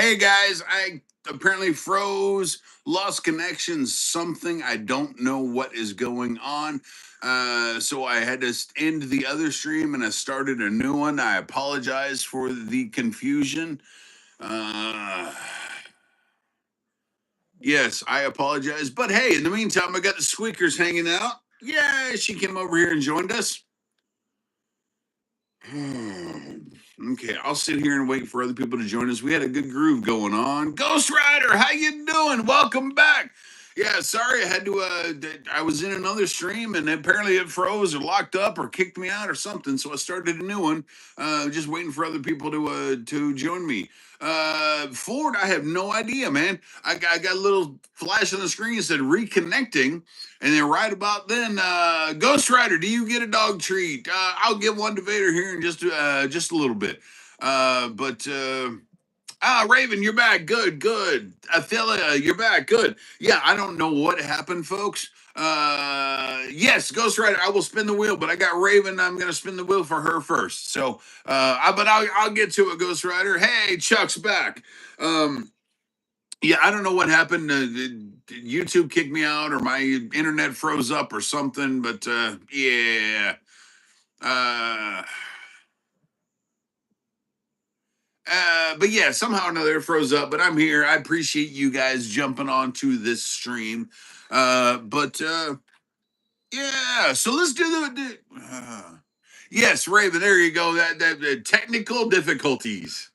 Hey guys, I apparently froze, lost connections, something. I don't know what is going on. So I had to end the other stream and I started a new one. I apologize for the confusion. Uh, yes, I apologize. But hey, in the meantime, I got the squeakers hanging out. Yeah, she came over here and joined us. Okay, I'll sit here and wait for other people to join us. We had a good groove going on. Ghost Rider, how you doing? Welcome back. Yeah, sorry I had to I was in another stream and apparently it froze or locked up or kicked me out or something, so I started a new one. Just waiting for other people to join me. Ford, I have no idea, man. I got a little flash on the screen that said reconnecting. And then right about then, Ghost Rider, do you get a dog treat? I'll give one to Vader here in just a little bit. Raven, you're back. Good, good. Athelia, you're back. Good. Yeah, I don't know what happened, folks. Yes, Ghost Rider, I will spin the wheel, but I got Raven. I'm gonna spin the wheel for her first. So, I'll get to it, Ghost Rider. Hey, Chuck's back. Yeah, I don't know what happened. YouTube kicked me out, or my internet froze up, or something. But yeah, uh, but yeah, somehow or another it froze up. But I'm here. I appreciate you guys jumping onto this stream. But yeah, so let's do yes, Raven. There you go. That technical difficulties.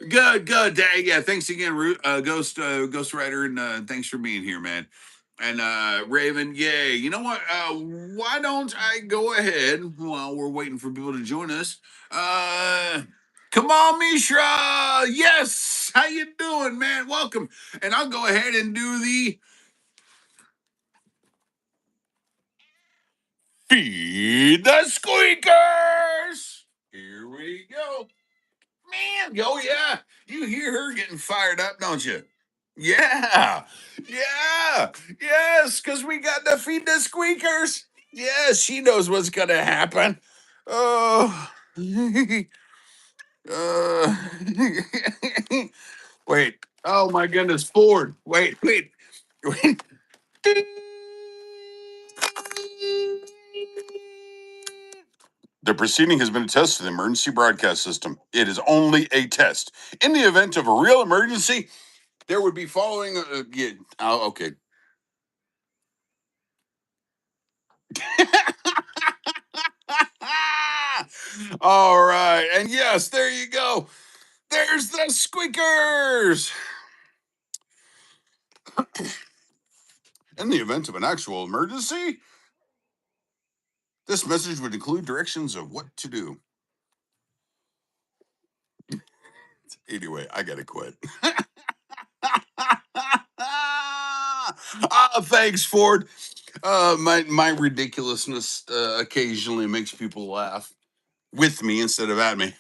Good, good. Yeah, thanks again, Ghost Rider, and thanks for being here, man. And Raven, yay. You know what? Why don't I go ahead while we're waiting for people to join us? Come on, Mishra. Yes. How you doing, man? Welcome. And I'll go ahead and do the Feed the Squeakers. Here we go. Man, oh yeah, you hear her getting fired up, don't you? Yeah, yeah, yes, because we got to feed the squeakers. Yes, she knows what's gonna happen. Oh, uh, wait. Oh my goodness, Ford. Wait. The proceeding has been a test of the emergency broadcast system. It is only a test. In the event of a real emergency, there would be following. Yeah, oh, okay. All right. And yes, there you go. There's the squeakers. In the event of an actual emergency, this message would include directions of what to do. Anyway, I gotta quit. Thanks, Ford. My ridiculousness occasionally makes people laugh with me instead of at me.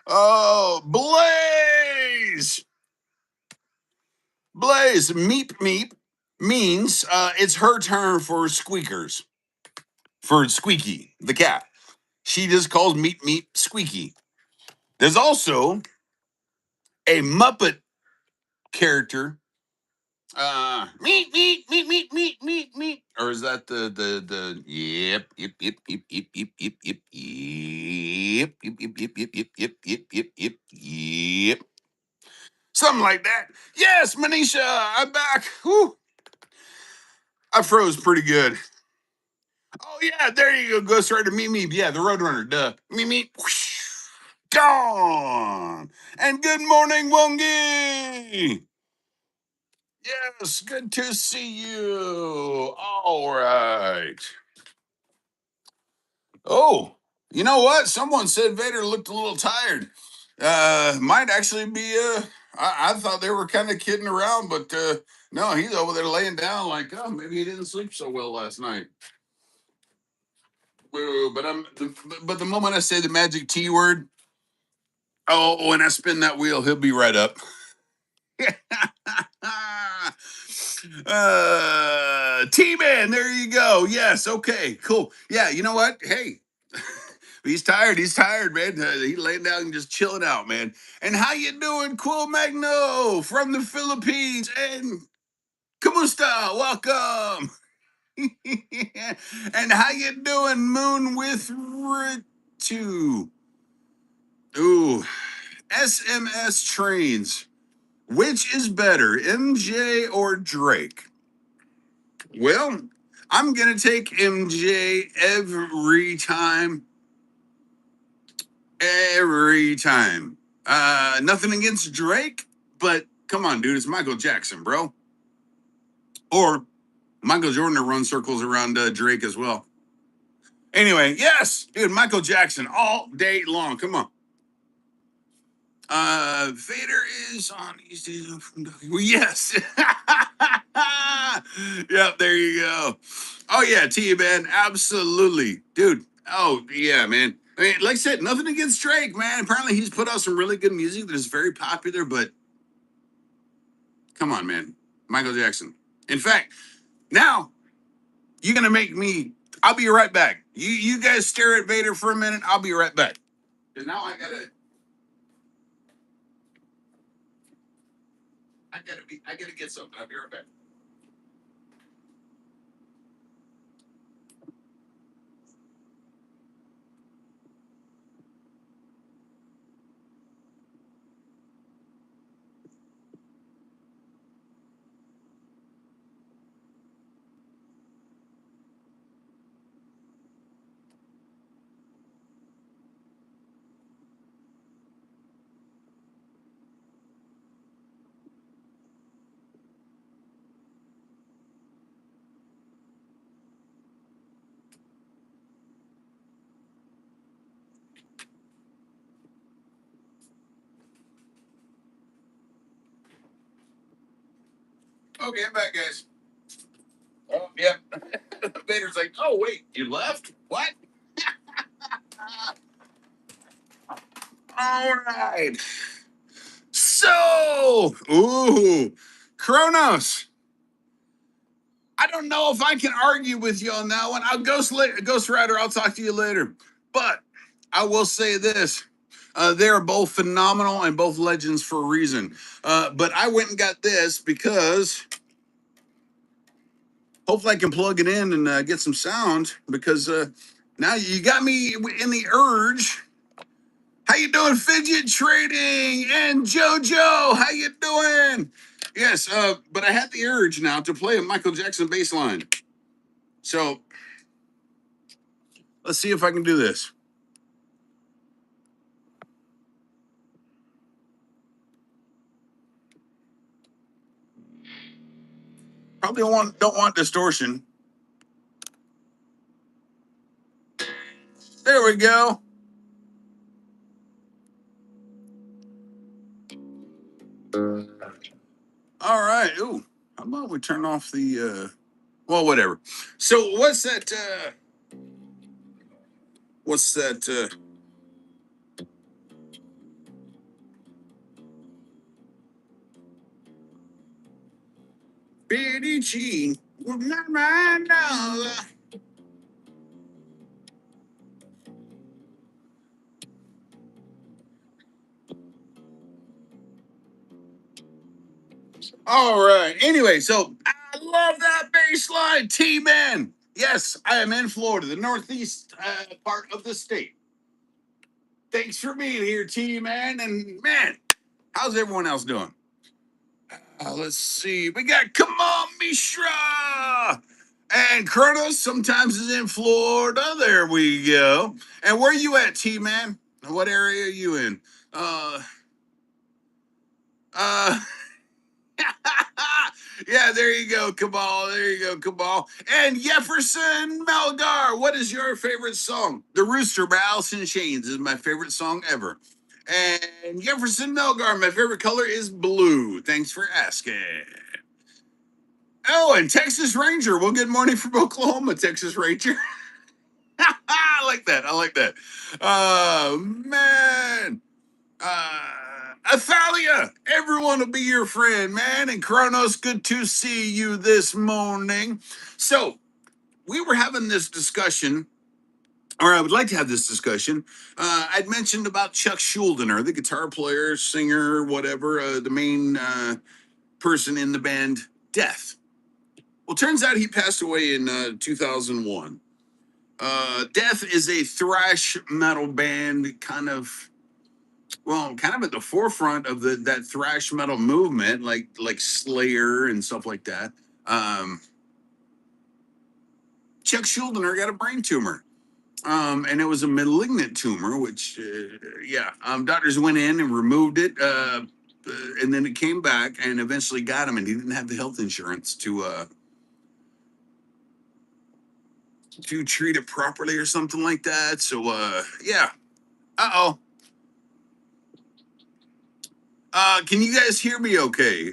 Oh, Blaze! Blaze, meep meep means it's her turn for squeakers. For Squeaky, the cat. She just calls meep meep Squeaky. There's also a Muppet character. Meep meep meep meep meep meep meep. Or is that the yep yep. Something like that. Yes, Manisha, I'm back. Whew. I froze pretty good. Oh yeah, there you go. Ghost Rider, meep meep. Yeah, the Roadrunner. Duh. Meep meep. Whoosh. Gone. And good morning, Wongi. Yes, good to see you. All right. Oh, you know what? Someone said Vader looked a little tired. Might actually be. I thought they were kind of kidding around, but no, he's over there laying down like, oh, maybe he didn't sleep so well last night. But the moment I say the magic T word, oh, when I spin that wheel, he'll be right up. T-Man, there you go. Yes, okay, cool. Yeah, you know what? Hey, He's tired. He's tired, man. He laying down and just chilling out, man. And how you doing, Cool Magno from the Philippines? And Kamusta, welcome. And how you doing, Moon with Ritu? Ooh, SMS trains. Which is better, MJ or Drake? Well, I'm gonna take MJ every time. Every time. Nothing against Drake, but come on, dude, it's Michael Jackson, bro. Or Michael Jordan to run circles around Drake as well. Anyway, yes, dude, Michael Jackson all day long. Come on. Vader is on East Asia from well, yes. Yep, there you go. Oh yeah, T man, absolutely, dude. Oh yeah, man. I mean, like I said, nothing against Drake, man. Apparently, he's put out some really good music that is very popular. But come on, man, Michael Jackson. In fact, now you're gonna make me. I'll be right back. You guys stare at Vader for a minute. I'll be right back. Because now I gotta get something. I'll be right back. Okay, I'm back, guys. Oh, yeah. Vader's like, oh wait, you left? What? All right. So, Kronos. I don't know if I can argue with you on that one. I'll Ghost Rider. I'll talk to you later. But I will say this: they're both phenomenal and both legends for a reason. But I went and got this because hopefully I can plug it in and get some sound. Because now you got me in the urge. How you doing, Fidget Trading and JoJo? How you doing? Yes, but I had the urge now to play a Michael Jackson bass line. So let's see if I can do this. Probably don't want distortion. There we go. All right. Ooh, how about we turn off the well, whatever. So what's that BDG? All right. Anyway, so I love that bass line, T-Man. Yes, I am in Florida, the northeast part of the state. Thanks for being here, T-Man. And man, how's everyone else doing? Let's see. We got Come On Mishra. And Kronos sometimes is in Florida. There we go. And where you at, T-Man? What area are you in? Uh, uh, yeah, there you go, Cabal. There you go, Cabal. And Jefferson Melgar, what is your favorite song? The Rooster by Alice in Chains is my favorite song ever. And Jefferson Melgar, my favorite color is blue. Thanks for asking. Oh, and Texas Ranger. Well, good morning from Oklahoma, Texas Ranger. I like that. I like that. Oh, man. Athalia, everyone will be your friend, man. And Kronos, good to see you this morning. So, we were having this discussion or I would like to have this discussion. I'd mentioned about Chuck Schuldiner, the guitar player, singer, whatever, the main person in the band Death. Well, turns out he passed away in 2001. Death is a thrash metal band, kind of at the forefront of that thrash metal movement, like Slayer and stuff like that. Chuck Schuldiner got a brain tumor. And it was a malignant tumor, which, doctors went in and removed it, and then it came back and eventually got him, and he didn't have the health insurance to treat it properly or something like that. So, yeah. Uh-oh. Can you guys hear me okay?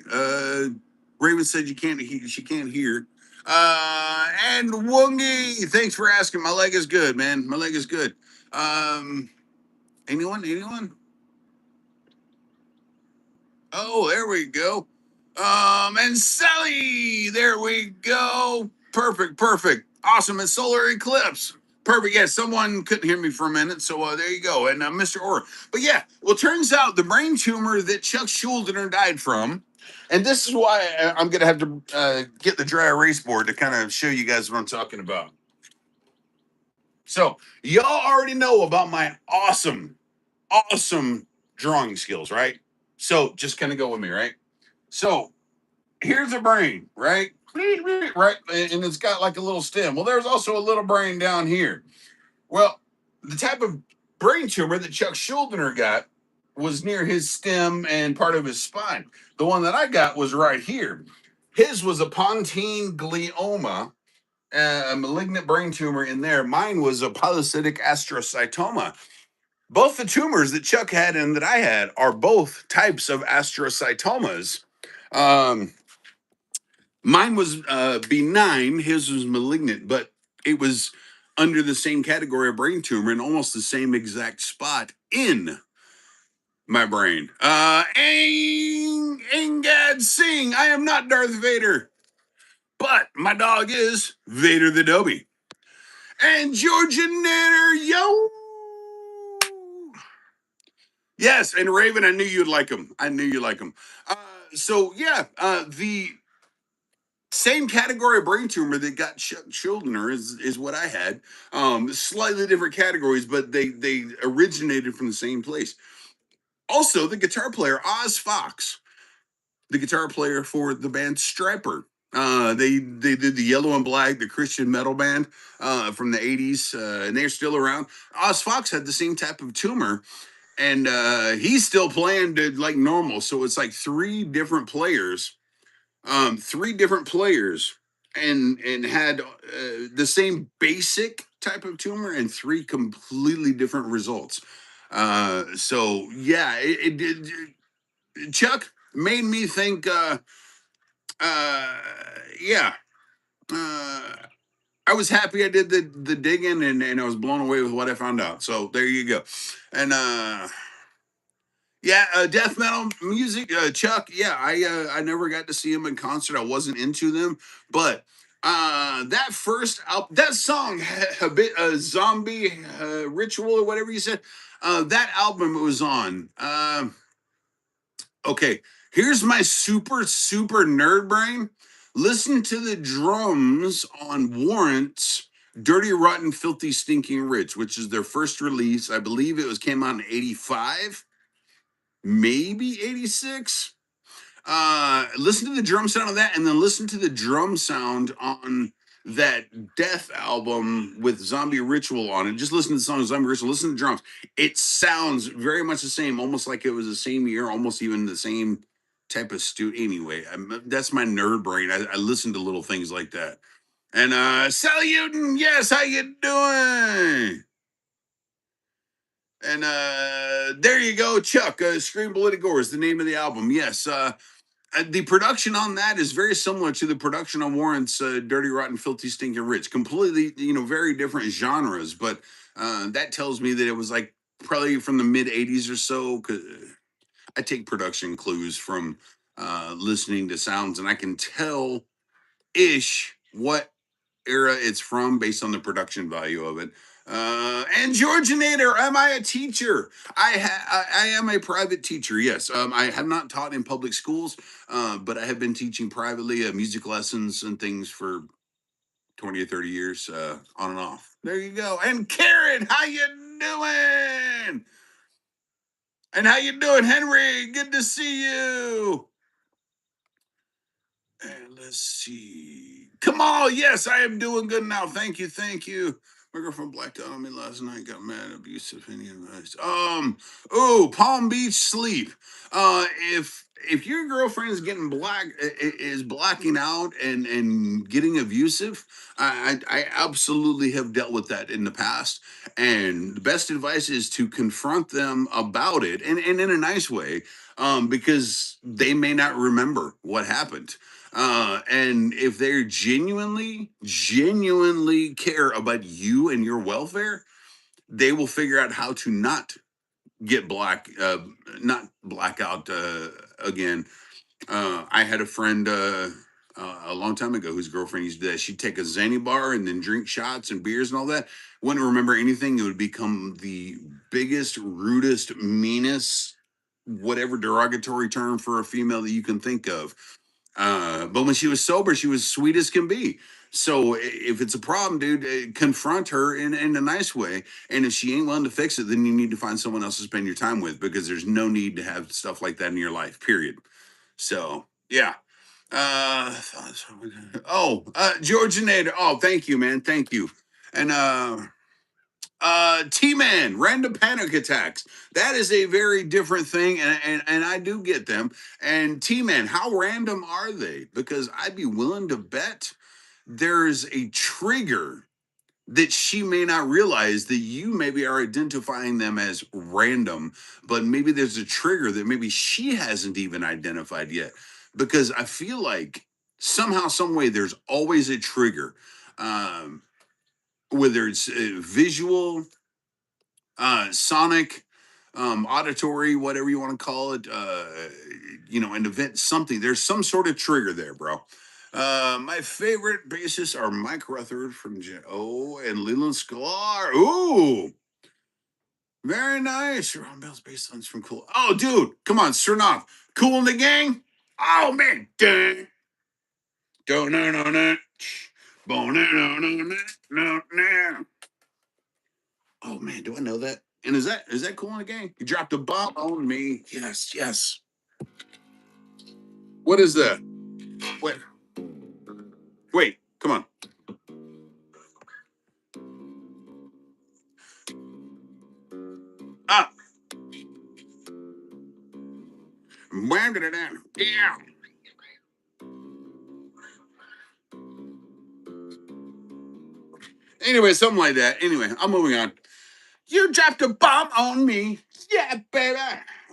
Raven said she can't hear. And Wungy, thanks for asking. My leg is good, man. My leg is good. Um, anyone? Oh, there we go. And Sally, there we go. Perfect. Awesome. And solar eclipse. Perfect. Yeah, someone couldn't hear me for a minute, so there you go. And Mr. Orr. But yeah, well, turns out the brain tumor that Chuck Schuldiner died from, and this is why I'm going to have to get the dry erase board to kind of show you guys what I'm talking about. So, y'all already know about my awesome drawing skills, right? So, just kind of go with me, right? So, here's a brain, right? Right, and it's got like a little stem. Well, there's also a little brain down here. Well, the type of brain tumor that Chuck Schuldiner got was near his stem and part of his spine. The one that I got was right here. His was a pontine glioma, a malignant brain tumor in there. Mine was a polycytic astrocytoma. Both the tumors that Chuck had and that I had are both types of astrocytomas. Um, Mine was benign, his was malignant, but it was under the same category of brain tumor in almost the same exact spot in my brain. Angad Singh, I am not Darth Vader, but my dog is VaderTheDobie. And Georgianator, yo! Yes, and Raven, I knew you'd like him. I knew you'd like him. The same category of brain tumor that got Schuldiner is what I had. Slightly different categories, but they originated from the same place. Also, the guitar player Oz Fox, the guitar player for the band Striper. They did the Yellow and Black, the Christian metal band from the 80s, and they're still around. Oz Fox had the same type of tumor, and he's still playing like normal. So it's like three different players, and had the same basic type of tumor and three completely different results. So yeah, Chuck made me think. Uh, yeah. Uh, I was happy I did the digging, and I was blown away with what I found out. So there you go. And death metal music, Chuck. Yeah, I never got to see him in concert. I wasn't into them, but that first that song, a bit zombie ritual or whatever you said, that album it was on. Okay, here's my super nerd brain. Listen to the drums on Warrant's Dirty Rotten Filthy Stinking Rich, which is their first release. I believe it came out in 85, maybe 86. Listen to the drum sound of that, and then listen to the drum sound on that Death album with Zombie Ritual on it. Just listen to the song Zombie Ritual. Listen to the drums. It sounds very much the same, almost like it was the same year, almost even the same type of Anyway, that's my nerd brain. I listen to little things like that. And Sally Uden, yes, how you doing? And there you go, Chuck. Scream Bloody Gore is the name of the album. Yes. The production on that is very similar to the production on Warrant's Dirty Rotten Filthy Stinking Rich. Completely, very different genres, but that tells me that it was like probably from the mid 80s or so. 'Cause I take production clues from listening to sounds, and I can tell ish what era it's from based on the production value of it. And Georginator, am I a teacher? I am a private teacher. Yes, I have not taught in public schools, but I have been teaching privately music lessons and things for 20 or 30 years, on and off. There you go. And Karen, how you doing? And how you doing, Henry? Good to see you. And let's see. Come on. Yes, I am doing good now. Thank you. Thank you. My girlfriend blacked out on me last night. Got mad, abusive. Any advice? Oh, Palm Beach sleep. If your girlfriend is getting is blacking out and getting abusive, I absolutely have dealt with that in the past. And the best advice is to confront them about it, and in a nice way, because they may not remember what happened. And if they genuinely care about you and your welfare, they will figure out how to get not black out again. I had a friend a long time ago whose girlfriend used to do that. She'd take a Xanny bar and then drink shots and beers and all that. Wouldn't remember anything. It would become the biggest, rudest, meanest, whatever derogatory term for a female that you can think of. But when she was sober, she was sweet as can be. So if it's a problem, dude, confront her in a nice way. And if she ain't willing to fix it, then you need to find someone else to spend your time with, because there's no need to have stuff like that in your life, period. So, yeah. Uh, Georginator. Oh, thank you, man. Thank you. And T-Man, random panic attacks. That is a very different thing, and I do get them. And T-Man, how random are they? Because I'd be willing to bet there's a trigger that she may not realize, that you maybe are identifying them as random, but maybe there's a trigger that maybe she hasn't even identified yet. Because I feel like somehow, some way, there's always a trigger, whether it's visual, sonic, auditory, whatever you want to call it, an event, something. There's some sort of trigger there, bro. My favorite bassists are Mike Rutherford from and Leland Sklar. Ooh, very nice. Ron Bell's bass lines from Cool. Oh, dude, come on, Cernoff. Cool in the Gang. Oh man. Dun, dun, dun, dun, dun. Dun, dun, dun, dun, dun, dun. Oh man, do I know that? And is that Cool in the Gang? You dropped a bomb on me. Yes, yes. What is that? Wait, wait, come on. Ah, wham, da, da, da. Yeah. Anyway, something like that. Anyway, I'm moving on. You dropped a bomb on me. Yeah, baby.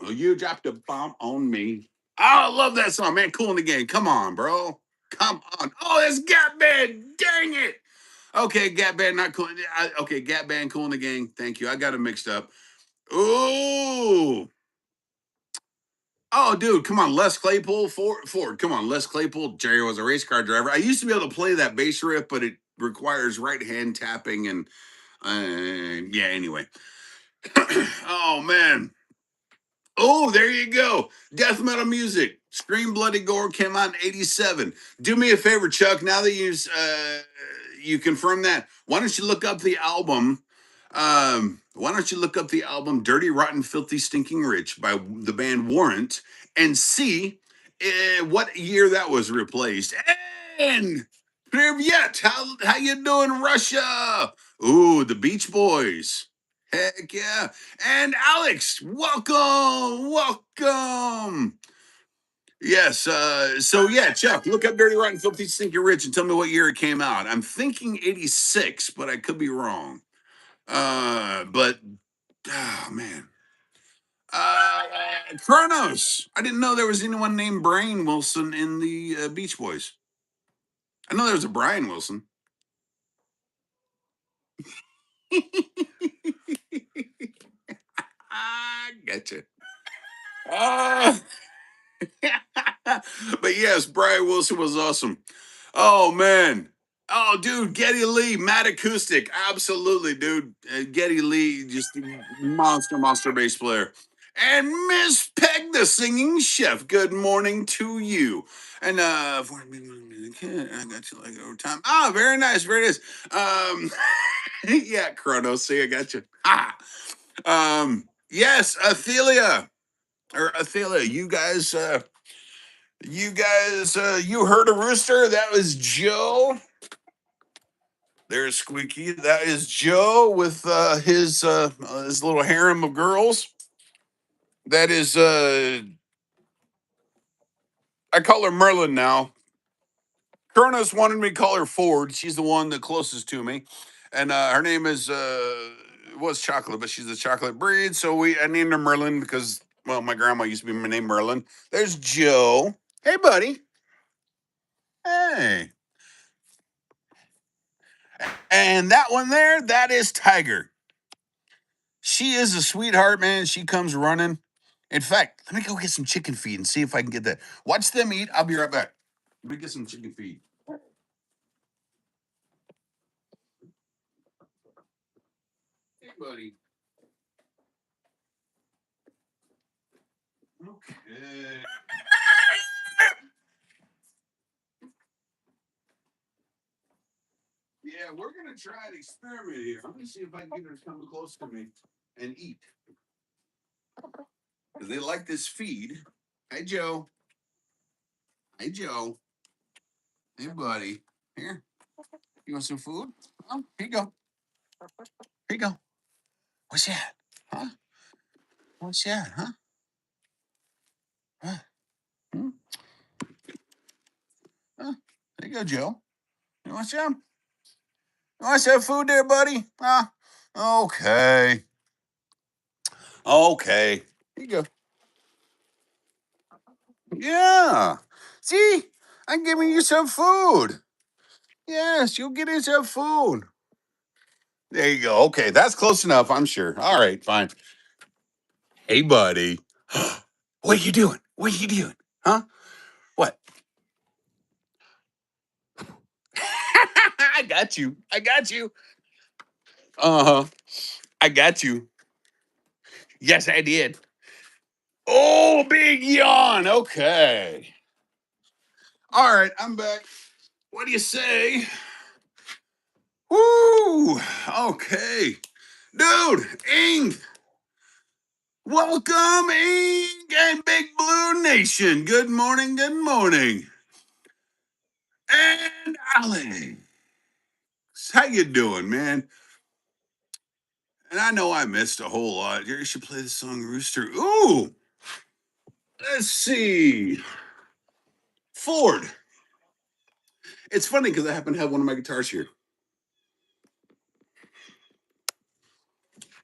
Oh, you dropped a bomb on me. Oh, I love that song, man. Cool in the Gang. Come on, bro. Come on. Oh, that's Gap Band. Dang it. Okay, Gap Band, not cool. Okay, Gap Band, Cool in the Gang. Thank you. I got it mixed up. Ooh. Oh, dude, come on, Les Claypool, Ford. Come on, Les Claypool. Jerry was a race car driver. I used to be able to play that bass riff, but it requires right hand tapping and yeah. Anyway, oh man. Oh, there you go. Death metal music. Scream Bloody Gore came out in '87. Do me a favor, Chuck. Now that you confirm that, why don't you look up the album? Why don't you look up the album "Dirty, Rotten, Filthy, Stinking Rich" by the band Warrant and see what year that was replaced? And Privyet, how you doing, Russia? Ooh, the Beach Boys. Heck yeah. And Alex, welcome, welcome. Yes, so yeah, Chuck, look up Dirty Rotten Filthy Stinking Rich and tell me what year it came out. I'm thinking '86, but I could be wrong. But oh man. Kronos. I didn't know there was anyone named Brian Wilson in the Beach Boys. I know there was a Brian Wilson. I gotcha. Uh, but yes, Brian Wilson was awesome. Oh man. Oh, dude, Geddy Lee, Mad Acoustic. Absolutely, dude. Geddy Lee, just monster bass player. And Miss Peg, the singing chef. Good morning to you. And I got you like over time. Ah, very nice, very nice. Yeah, Chronos, see, I got you. Ah. Yes, Athelia. Or Athelia, you heard a rooster? That was Joe. There's Squeaky. That is Joe with his little harem of girls. That is I call her Merlin now. Kronos wanted me to call her Ford. She's the one the closest to me, and her name is was Chocolate, but she's a chocolate breed. So I named her Merlin because well, my grandma used to be my name Merlin. There's Joe. Hey, buddy. Hey. And that one there, that is Tiger. She is a sweetheart, man. She comes running. In fact, let me go get some chicken feed and see if I can get that. Watch them eat. I'll be right back. Let me get some chicken feed. Hey, buddy. Okay. Yeah, we're gonna try an experiment here. I'm gonna see if I can get her to come close to me and eat. Because they like this feed. Hey, Joe. Hey, Joe. Hey, buddy. Here. You want some food? Oh, here you go. Here you go. What's that? Huh? What's that? Huh? Huh? Hmm? Huh? There you go, Joe. You want some? You want some food there, buddy? Huh? Okay. Okay. Here you go. Yeah. See? I'm giving you some food. Yes, you'll get you some food. There you go. Okay, that's close enough, I'm sure. All right, fine. Hey, buddy. What are you doing? What are you doing? Huh? What? I got you. I got you. Uh-huh. I got you. Yes, I did. Oh, big yawn. Okay. All right, I'm back. What do you say? Woo! Okay. Dude, Ing, welcome, Ing and Big Blue Nation. Good morning, good morning. And Alex, how you doing, man? And I know I missed a whole lot. You should play the song Rooster. Ooh, let's see. Ford. It's funny because I happen to have one of my guitars here.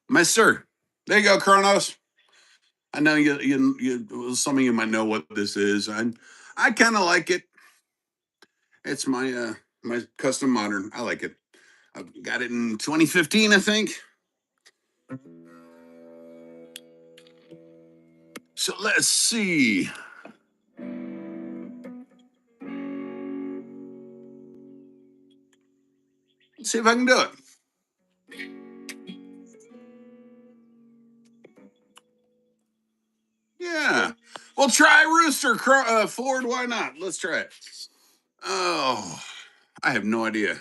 My sir. There you go, Kronos. I know some of you might know what this is. I kind of like it. It's my custom modern. I like it. I got it in 2015, I think. So let's see. Let's see if I can do it. Yeah. Well, try Rooster Ford. Why not? Let's try it. Oh, I have no idea.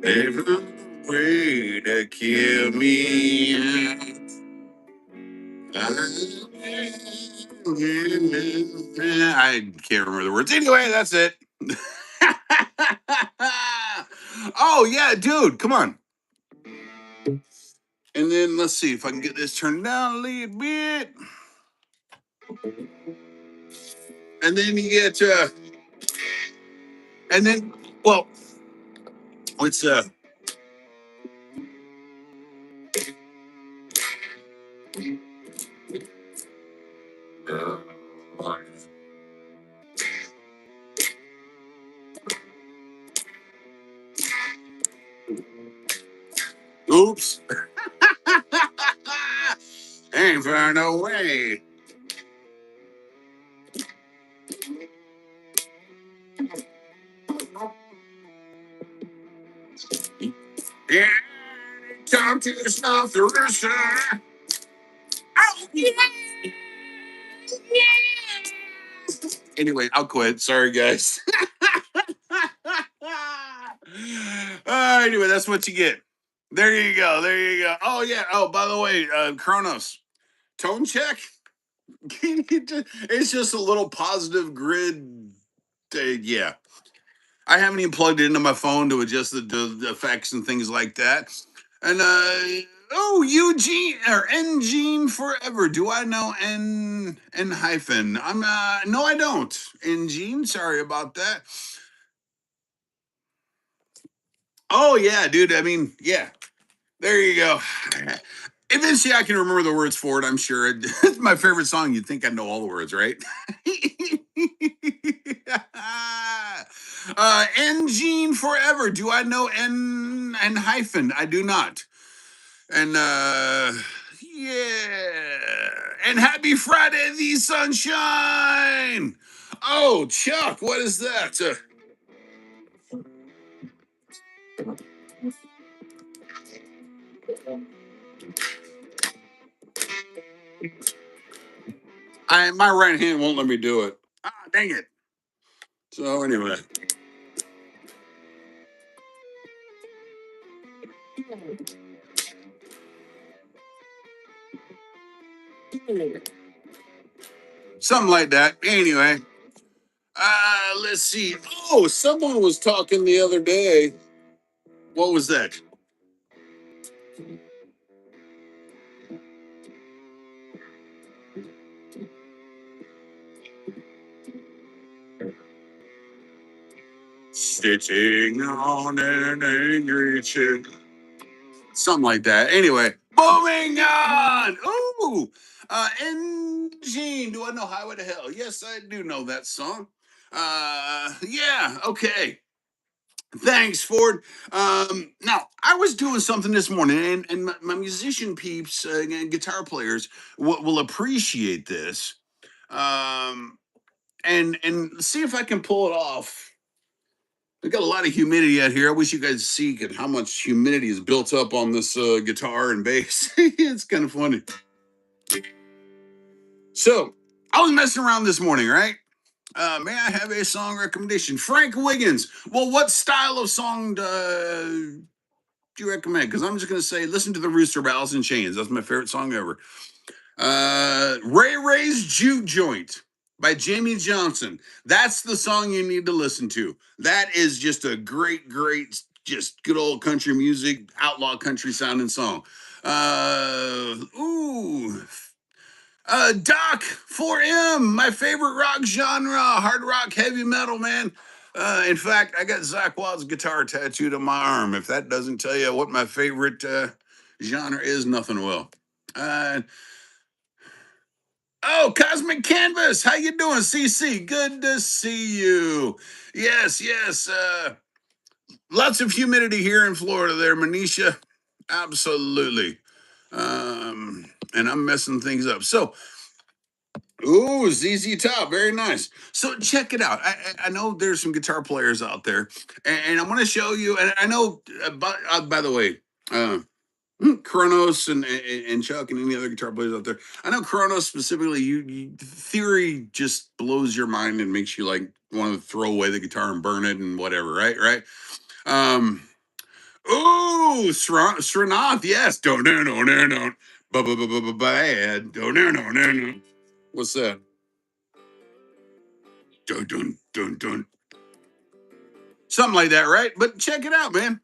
There's no way to kill me. I can't remember the words. Anyway, that's it. Oh yeah, dude, come on. And then let's see if I can get this turned down a little bit. And then you get and then well, it's Oops. Ain't far no way. Yeah, time to stop the rooster. Oh, yeah. Anyway, I'll quit. Sorry, guys. Anyway, that's what you get. There you go. There you go. Oh, yeah. Oh, by the way, Kronos, tone check. It's just a little positive grid. Yeah. I haven't even plugged it into my phone to adjust the effects and things like that. And oh, Eugene or N Gene forever. Do I know N hyphen? I'm no, I don't. N Gene. Sorry about that. Oh yeah, dude. I mean, yeah. There you go. Eventually, I can remember the words for it. I'm sure it's my favorite song. You'd think I know all the words, right? N Gene forever. Do I know N and hyphen? I do not. And yeah. And happy Friday, the sunshine. Oh, Chuck, what is that? My right hand won't let me do it. Ah, dang it. So anyway. Something like that. Anyway. Let's see. Oh, someone was talking the other day. What was that? Sitting on an angry chick. Something like that. Anyway, moving on. Ooh, Gene. Do I know Highway to Hell? Yes, I do know that song. Yeah. Okay. Thanks, Ford. Now, I was doing something this morning, and my musician peeps and guitar players will appreciate this. And see if I can pull it off. We got a lot of humidity out here. I wish you guys see how much humidity is built up on this guitar and bass. It's kind of funny. So I was messing around this morning, right? May I have a song recommendation? Frank Wiggins. Well, what style of song do you recommend? Because I'm just going to say, listen to the Rooster by Alice in Chains. That's my favorite song ever. Ray Ray's Juke Joint by Jamie Johnson. That's the song you need to listen to. That is just a great, just good old country music, outlaw country sounding song. Ooh. Doc 4M, my favorite rock genre, hard rock, heavy metal, man. In fact, I got Zach Wild's guitar tattooed on my arm. If that doesn't tell you what my favorite genre is, nothing will. Uh, Oh, Cosmic Canvas, how you doing, CC? Good to see you. Yes. Lots of humidity here in Florida. There, Manisha. Absolutely. And I'm messing things up. So, ooh, ZZ Top, very nice. So check it out. I know there's some guitar players out there, and I want to show you. And I know, by the way. Kronos and Chuck and any other guitar players out there. I know Kronos specifically. You theory just blows your mind and makes you like want to throw away the guitar and burn it and whatever. Right. Um. Ooh, Srinath. Yes. Don't. Bad. Don't. What's that? Dun. Something like that, right? But check it out, man.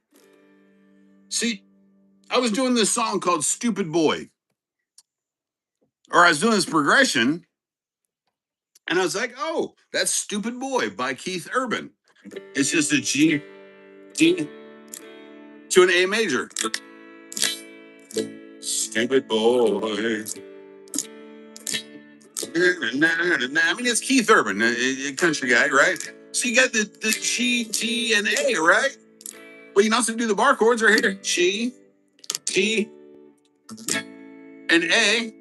See, I was doing this song called "Stupid Boy," or I was doing this progression. And I was like, oh, that's Stupid Boy by Keith Urban. It's just a G to an A major. Stupid Boy. I mean, it's Keith Urban, a country guy, right? So you got the G, T, and A, right? Well, you can also do the bar chords right here. G, G, and A.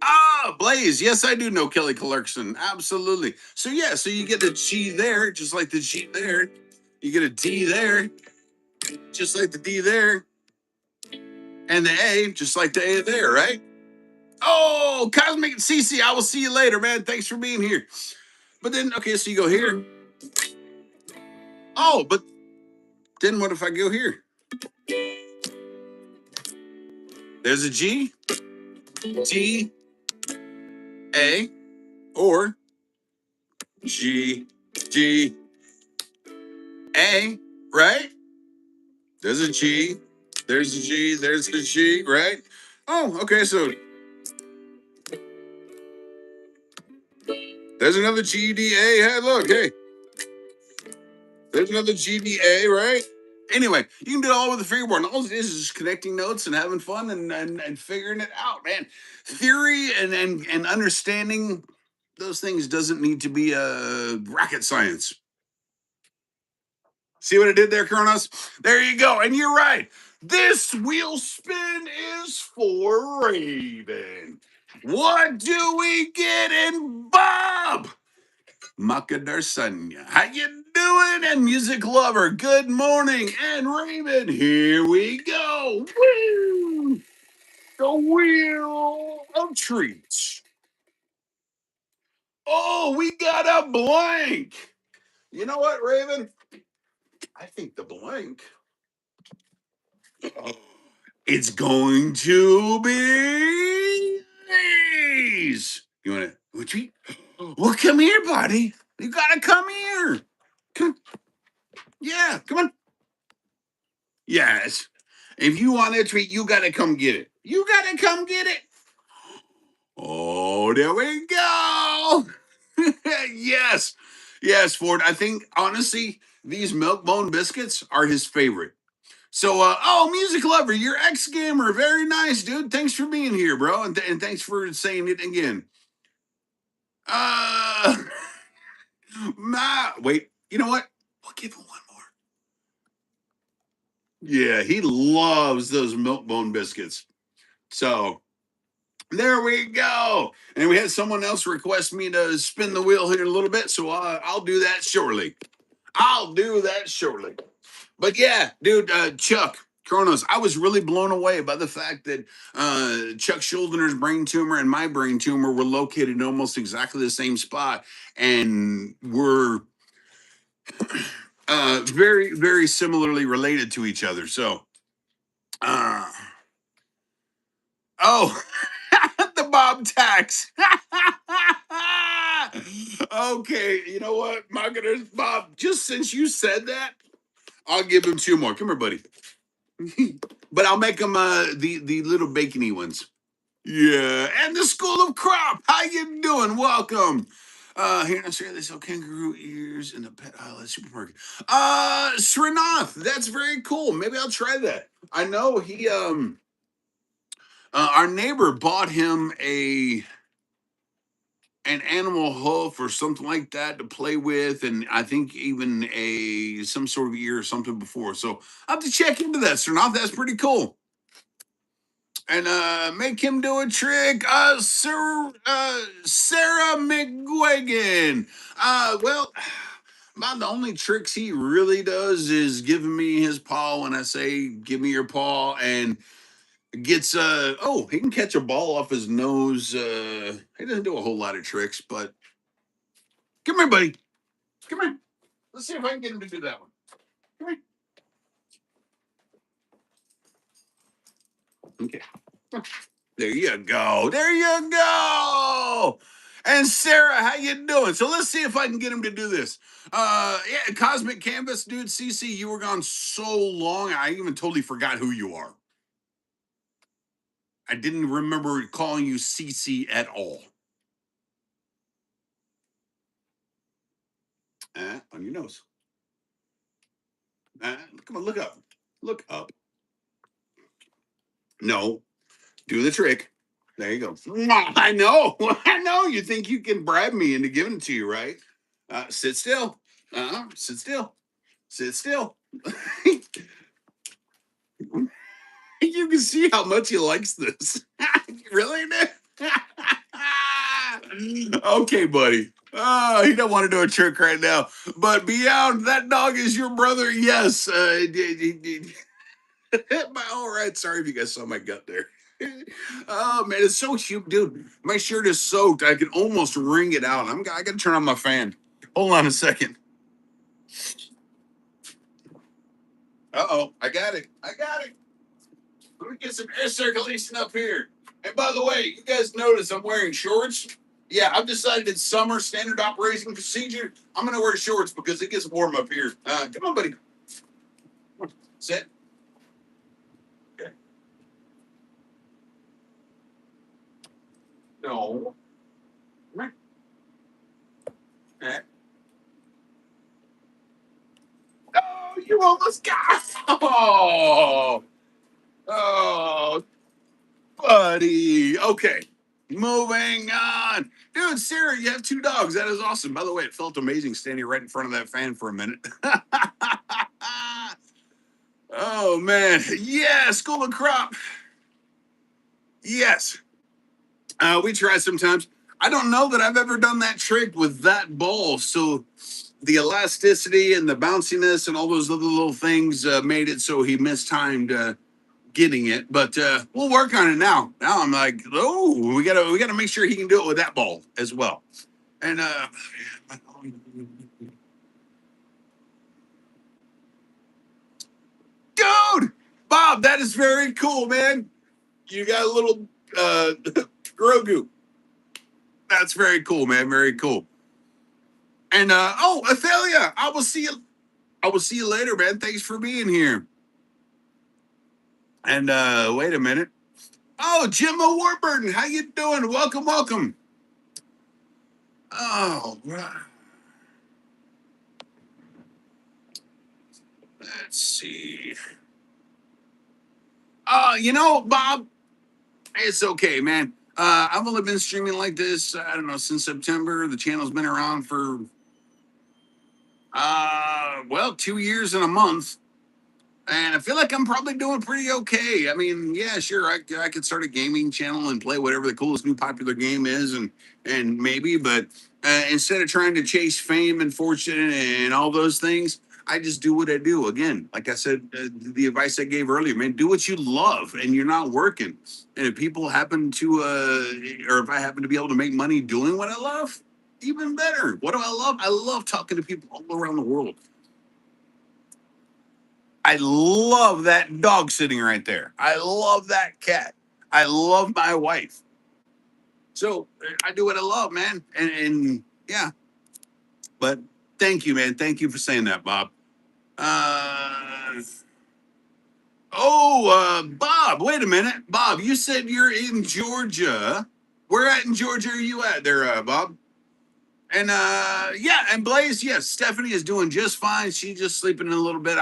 Ah, Blaze. Yes, I do know Kelly Clarkson. Absolutely. So yeah, so you get a G there, just like the G there. You get a D there, just like the D there, and the A, just like the A there, right? Oh, Cosmic CC, I will see you later, man. Thanks for being here. But then, okay, so you go here. Oh, but then what if I go here? There's a G, T, A, or G, G, A, right? There's a G, there's a G, there's a G, right? Oh, okay, so there's another G, D, A. Hey, look, hey, there's another G, D, A, right? Anyway, you can do it all with the fingerboard. And all it is just connecting notes and having fun and figuring it out, man. Theory and understanding those things doesn't need to be rocket science. See what I did there, Kronos? There you go. And you're right. This wheel spin is for Raven. What do we get in Bob? Makadarsanya. How you doing? And music lover, good morning. And Raven, here we go. Woo! The wheel of treats. Oh, we got a blank. You know what, Raven? I think the blank. It's going to be these. You want to treat? Well, come here, buddy. You gotta come here. Come, yeah, come on. Yes. If you want a treat, you gotta come get it. You gotta come get it. Oh, there we go. Yes. Yes, Ford. I think honestly, these milk bone biscuits are his favorite. So, oh, music lover, you're ex gamer. Very nice, dude. Thanks for being here, bro, and thanks for saying it again. Uh, wait. You know what? We'll give him one more. Yeah, he loves those milk bone biscuits. So there we go. And we had someone else request me to spin the wheel here a little bit, so I'll do that shortly. I'll do that shortly. But yeah, dude, Chuck Kronos, I was really blown away by the fact that Chuck Schuldner's brain tumor and my brain tumor were located in almost exactly the same spot, and were very, very similarly related to each other. So, uh, oh, the Bob tax. Okay, you know what, Marketers Bob? Just since you said that, I'll give him two more. Come here, buddy. But I'll make them the little bacony ones. Yeah, and the School of Crop. How you doing? Welcome. Here in Australia, they sell kangaroo ears in the pet aisle at supermarket. Srinath, that's very cool. Maybe I'll try that. I know he our neighbor bought him an animal hoof or something like that to play with, and I think even a some sort of ear or something before. So I'll have to check into that, Srinath. That's pretty cool. And make him do a trick. Sarah McGuigan. Well, about the only tricks he really does is giving me his paw when I say, give me your paw, and gets, oh, he can catch a ball off his nose. He doesn't do a whole lot of tricks, but come here, buddy. Come here. Let's see if I can get him to do that one. Come here. Okay. There you go. There you go. And Sarah, how you doing? So let's see if I can get him to do this. Yeah, Cosmic Canvas, dude. CC, you were gone so long, I even totally forgot who you are. I didn't remember calling you CC at all. On your nose. Come on, look up. Look up. No, do the trick. There you go. I know. I know. You think you can bribe me into giving it to you, right? Sit still. Sit still. Sit still. You can see how much he likes this. Really, man? Okay, buddy. He don't want to do a trick right now. But beyond that dog is your brother. Yes. All right. Sorry if you guys saw my gut there. Oh man, it's so cute, dude. My shirt is soaked. I can almost wring it out. I gotta turn on my fan. Hold on a second. Uh-oh. I got it. I got it. Let me get some air circulation up here. And by the way, you guys notice I'm wearing shorts. Yeah, I've decided it's summer, standard operating procedure. I'm gonna wear shorts because it gets warm up here. Come on, buddy. Sit. Okay. No. Come here. Oh, you almost got. Oh, oh, buddy. Okay. Moving on. Dude, Sarah, you have two dogs. That is awesome. By the way, it felt amazing standing right in front of that fan for a minute. Oh, man. Yeah, School of Crop. Yes. We try sometimes. I don't know that I've ever done that trick with that ball. So the elasticity and the bounciness and all those other little things made it so he mistimed getting it. But we'll work on it now. Now I'm like, oh, we gotta make sure he can do it with that ball as well. And dude, Bob, that is very cool, man. You got a little Grogu. That's very cool, man. Very cool. And oh, Athalia, I will see you. I will see you later, man. Thanks for being here. And wait a minute. Oh, Jimmo Warburton, how you doing? Welcome, welcome. Oh, right. Let's see. Bob, it's okay, man. I've only been streaming like this, I don't know, since September. The channel's been around for, well, 2 years and a month. And I feel like I'm probably doing pretty okay. I mean, yeah, sure, I could start a gaming channel and play whatever the coolest new popular game is, and maybe, but instead of trying to chase fame and fortune and all those things, I just do what I do. Again, like I said, the advice I gave earlier, man, do what you love, and you're not working. And if people happen to, or if I happen to be able to make money doing what I love, even better. What do I love? I love talking to people all around the world. I love that dog sitting right there. I love that cat. I love my wife. So I do what I love, man. And yeah, but thank you, man. Thank you for saying that, Bob. Uh, Bob, wait a minute. Bob, you said you're in Georgia. Where at in Georgia are you at there, Bob? And yeah, and Blaze, yes, Stephanie is doing just fine. She's just sleeping in a little bit.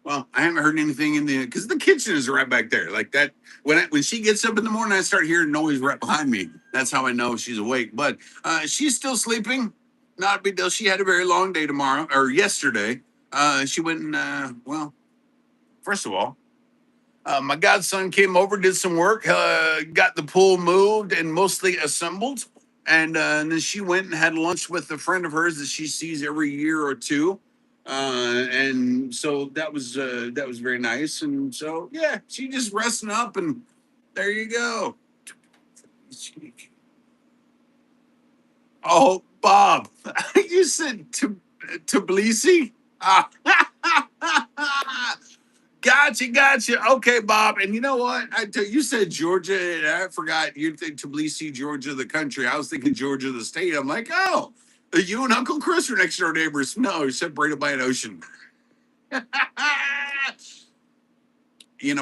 Well, I haven't heard anything in the because the kitchen is right back there. Like that when she gets up in the morning, I start hearing noise right behind me. That's how I know she's awake. But she's still sleeping. Not a big deal. She had a very long day tomorrow or yesterday. She went and well, first of all, my godson came over, did some work, got the pool moved and mostly assembled. And then she went and had lunch with a friend of hers that she sees every year or two. And so that was very nice. And so yeah, she just resting up, and there you go. Oh, Bob, you said to Tbilisi? Ah, gotcha. Okay, Bob. And you know what? You said Georgia, and I forgot you think Tbilisi, Georgia, the country. I was thinking Georgia, the state. I'm like, oh, you and Uncle Chris are next door neighbors. No, you're separated by an ocean.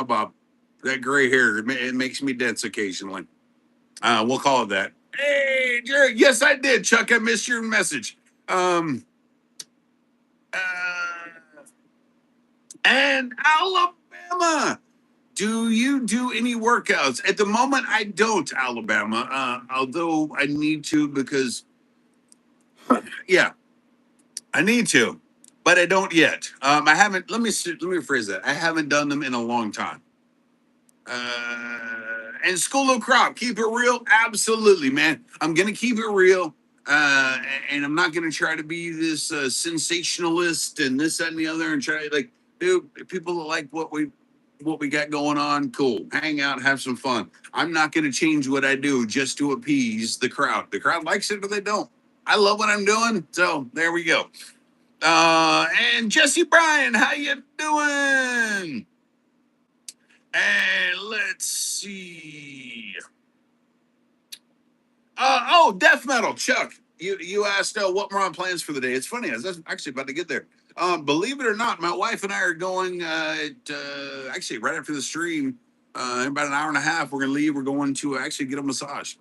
Bob, that gray hair, it makes me dense occasionally. We'll call it that. Hey, Jared. Yes, I did, Chuck. I missed your message. Um, uh, and Alabama. Do you do any workouts? At the moment, I don't, Alabama. Although I need to because, yeah, I need to, but I don't yet. I haven't. Let me rephrase that. I haven't done them in a long time. And School of Crop, keep it real. Absolutely, man. I'm gonna keep it real. And I'm not gonna try to be this sensationalist and this, that, and the other, and try to like, dude, people that like what we got going on, cool. Hang out, have some fun. I'm not gonna change what I do just to appease the crowd. The crowd likes it, but they don't. I love what I'm doing, so there we go. And Jesse Bryan, how you doing? And let's see. Death metal, Chuck. You asked what were my plans for the day. It's funny, I was actually about to get there. Believe it or not, my wife and I are going. Actually, right after the stream, in about an hour and a half, we're gonna leave. We're going to actually get a massage.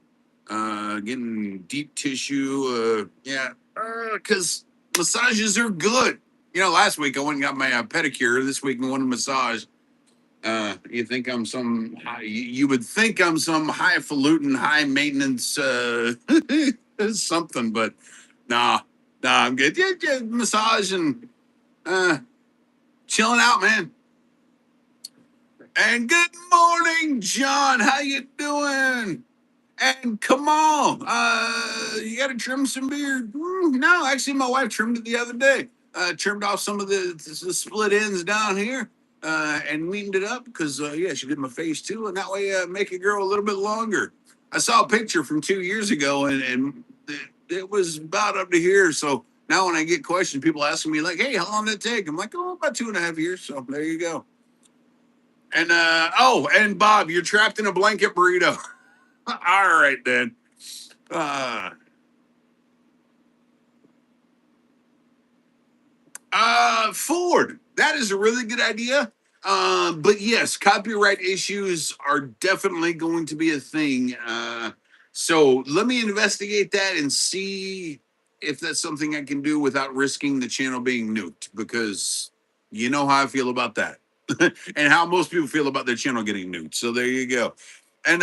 Getting deep tissue. Yeah, because massages are good. Last week I went and got my pedicure. This week I want a massage. You think I'm you would think I'm some highfalutin, high maintenance something, but nah, I'm good. Yeah, massage and chilling out, man. And good morning, John. How you doing? And come on, you got to trim some beard. No, actually, my wife trimmed it the other day. Trimmed off some of the split ends down here and neatened it up because, yeah, she did my face too. And that way, make it grow a little bit longer. I saw a picture from 2 years ago and it was about up to here. So now when I get questions, people asking me, like, hey, how long did it take? I'm like, oh, about 2.5 years. So there you go. And, and Bob, you're trapped in a blanket burrito. All right, then. Ford. That is a really good idea. But yes, copyright issues are definitely going to be a thing. So let me investigate that and see if that's something I can do without risking the channel being nuked, because you know how I feel about that. And how most people feel about their channel getting nuked. So there you go. And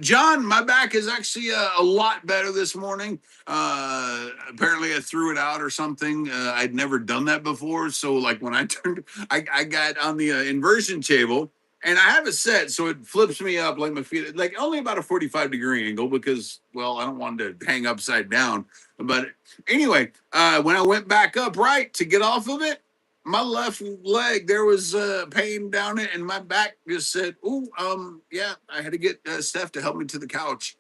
John, my back is actually a lot better this morning. Apparently, I threw it out or something. I'd never done that before. So, like when I turned, I got on the inversion table, and I have it set so it flips me up like my feet, like only about a 45-degree angle because, well, I don't want to hang upside down. But anyway, when I went back up right to get off of it, my left leg, there was pain down it, and my back just said, "Ooh, yeah." I had to get Steph to help me to the couch,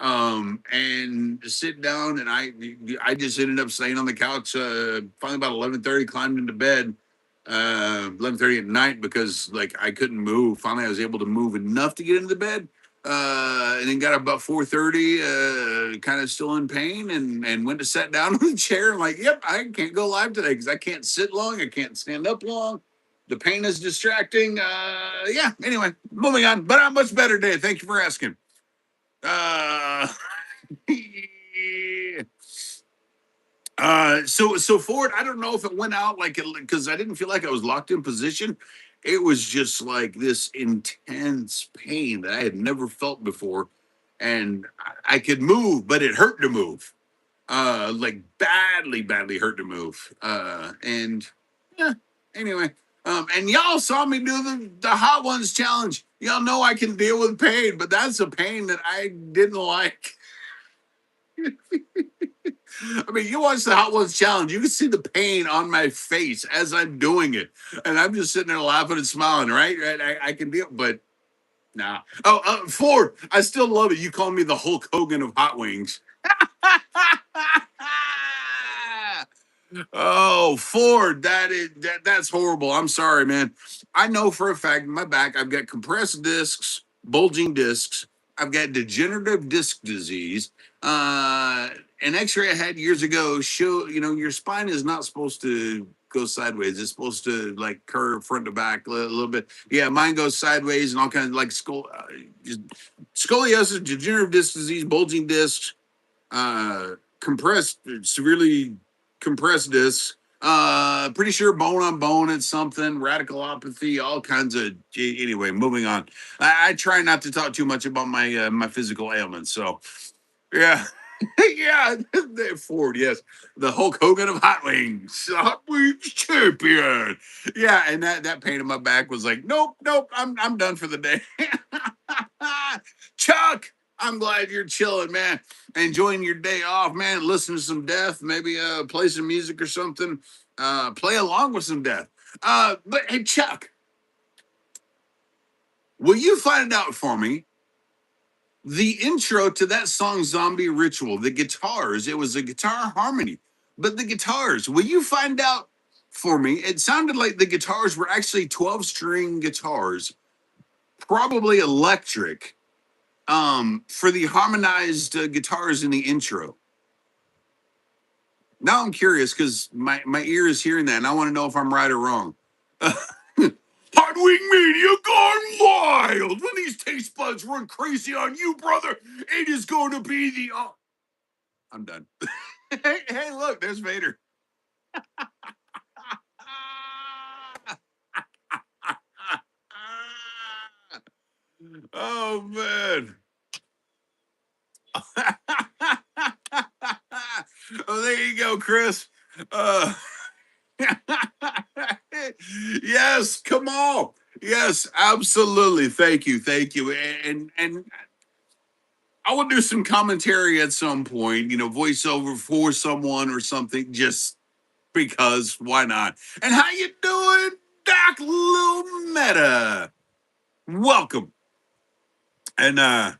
and sit down, and I just ended up staying on the couch. Finally, about 11:30, climbed into bed. 11:30 at night because like I couldn't move. Finally, I was able to move enough to get into the bed. And then got about 4:30, kind of still in pain, and went to sit down on the chair. I'm like, yep, I can't go live today because I can't sit long. I can't stand up long. The pain is distracting. Yeah. Anyway, moving on. But I'm much better today. Thank you for asking. Uh, so Ford, I don't know if it went out like it because I didn't feel like I was locked in position. It was just like this intense pain that I had never felt before, and I could move, but it hurt to move. Like badly hurt to move. And yeah. Anyway, and y'all saw me do the Hot Ones challenge. Y'all know I can deal with pain, but that's a pain that I didn't like. I mean, you watch the Hot Ones challenge, you can see the pain on my face as I'm doing it. And I'm just sitting there laughing and smiling, right? I can deal, but nah. Ford, I still love it. You call me the Hulk Hogan of hot wings. Oh, Ford, that's horrible. I'm sorry, man. I know for a fact in my back I've got compressed discs, bulging discs. I've got degenerative disc disease. An X-ray I had years ago show your spine is not supposed to go sideways. It's supposed to like curve front to back a little bit. Yeah, mine goes sideways and all kinds of like scoliosis, degenerative disc disease, bulging discs, compressed, severely compressed discs. Pretty sure bone on bone it's something, radicalopathy, all kinds of. Anyway, moving on. I try not to talk too much about my physical ailments. So, yeah. Yeah, Ford, yes. The Hulk Hogan of Hot Wings. Hot Wings champion. Yeah, and that pain in my back was like, nope, nope, I'm done for the day. Chuck, I'm glad you're chilling, man. Enjoying your day off, man. Listen to some death, maybe play some music or something. Play along with some death. But hey, Chuck, will you find out for me the intro to that song Zombie Ritual, the guitars, it was a guitar harmony, but the guitars, will you find out for me? It sounded like the guitars were actually 12-string guitars, probably electric, for the harmonized guitars in the intro. Now I'm curious because my ear is hearing that and I want to know if I'm right or wrong. Hot Wing Media gone wild. When these taste buds run crazy on you, brother, it is going to be the. I'm done. Hey, look, there's Vader. Oh, man. Oh, there you go, Chris. Uh, yes, come on. Yes, absolutely. Thank you. Thank you. And I will do some commentary at some point, voiceover for someone or something, just because why not? And how you doing, Doc Little Meta? Welcome. And I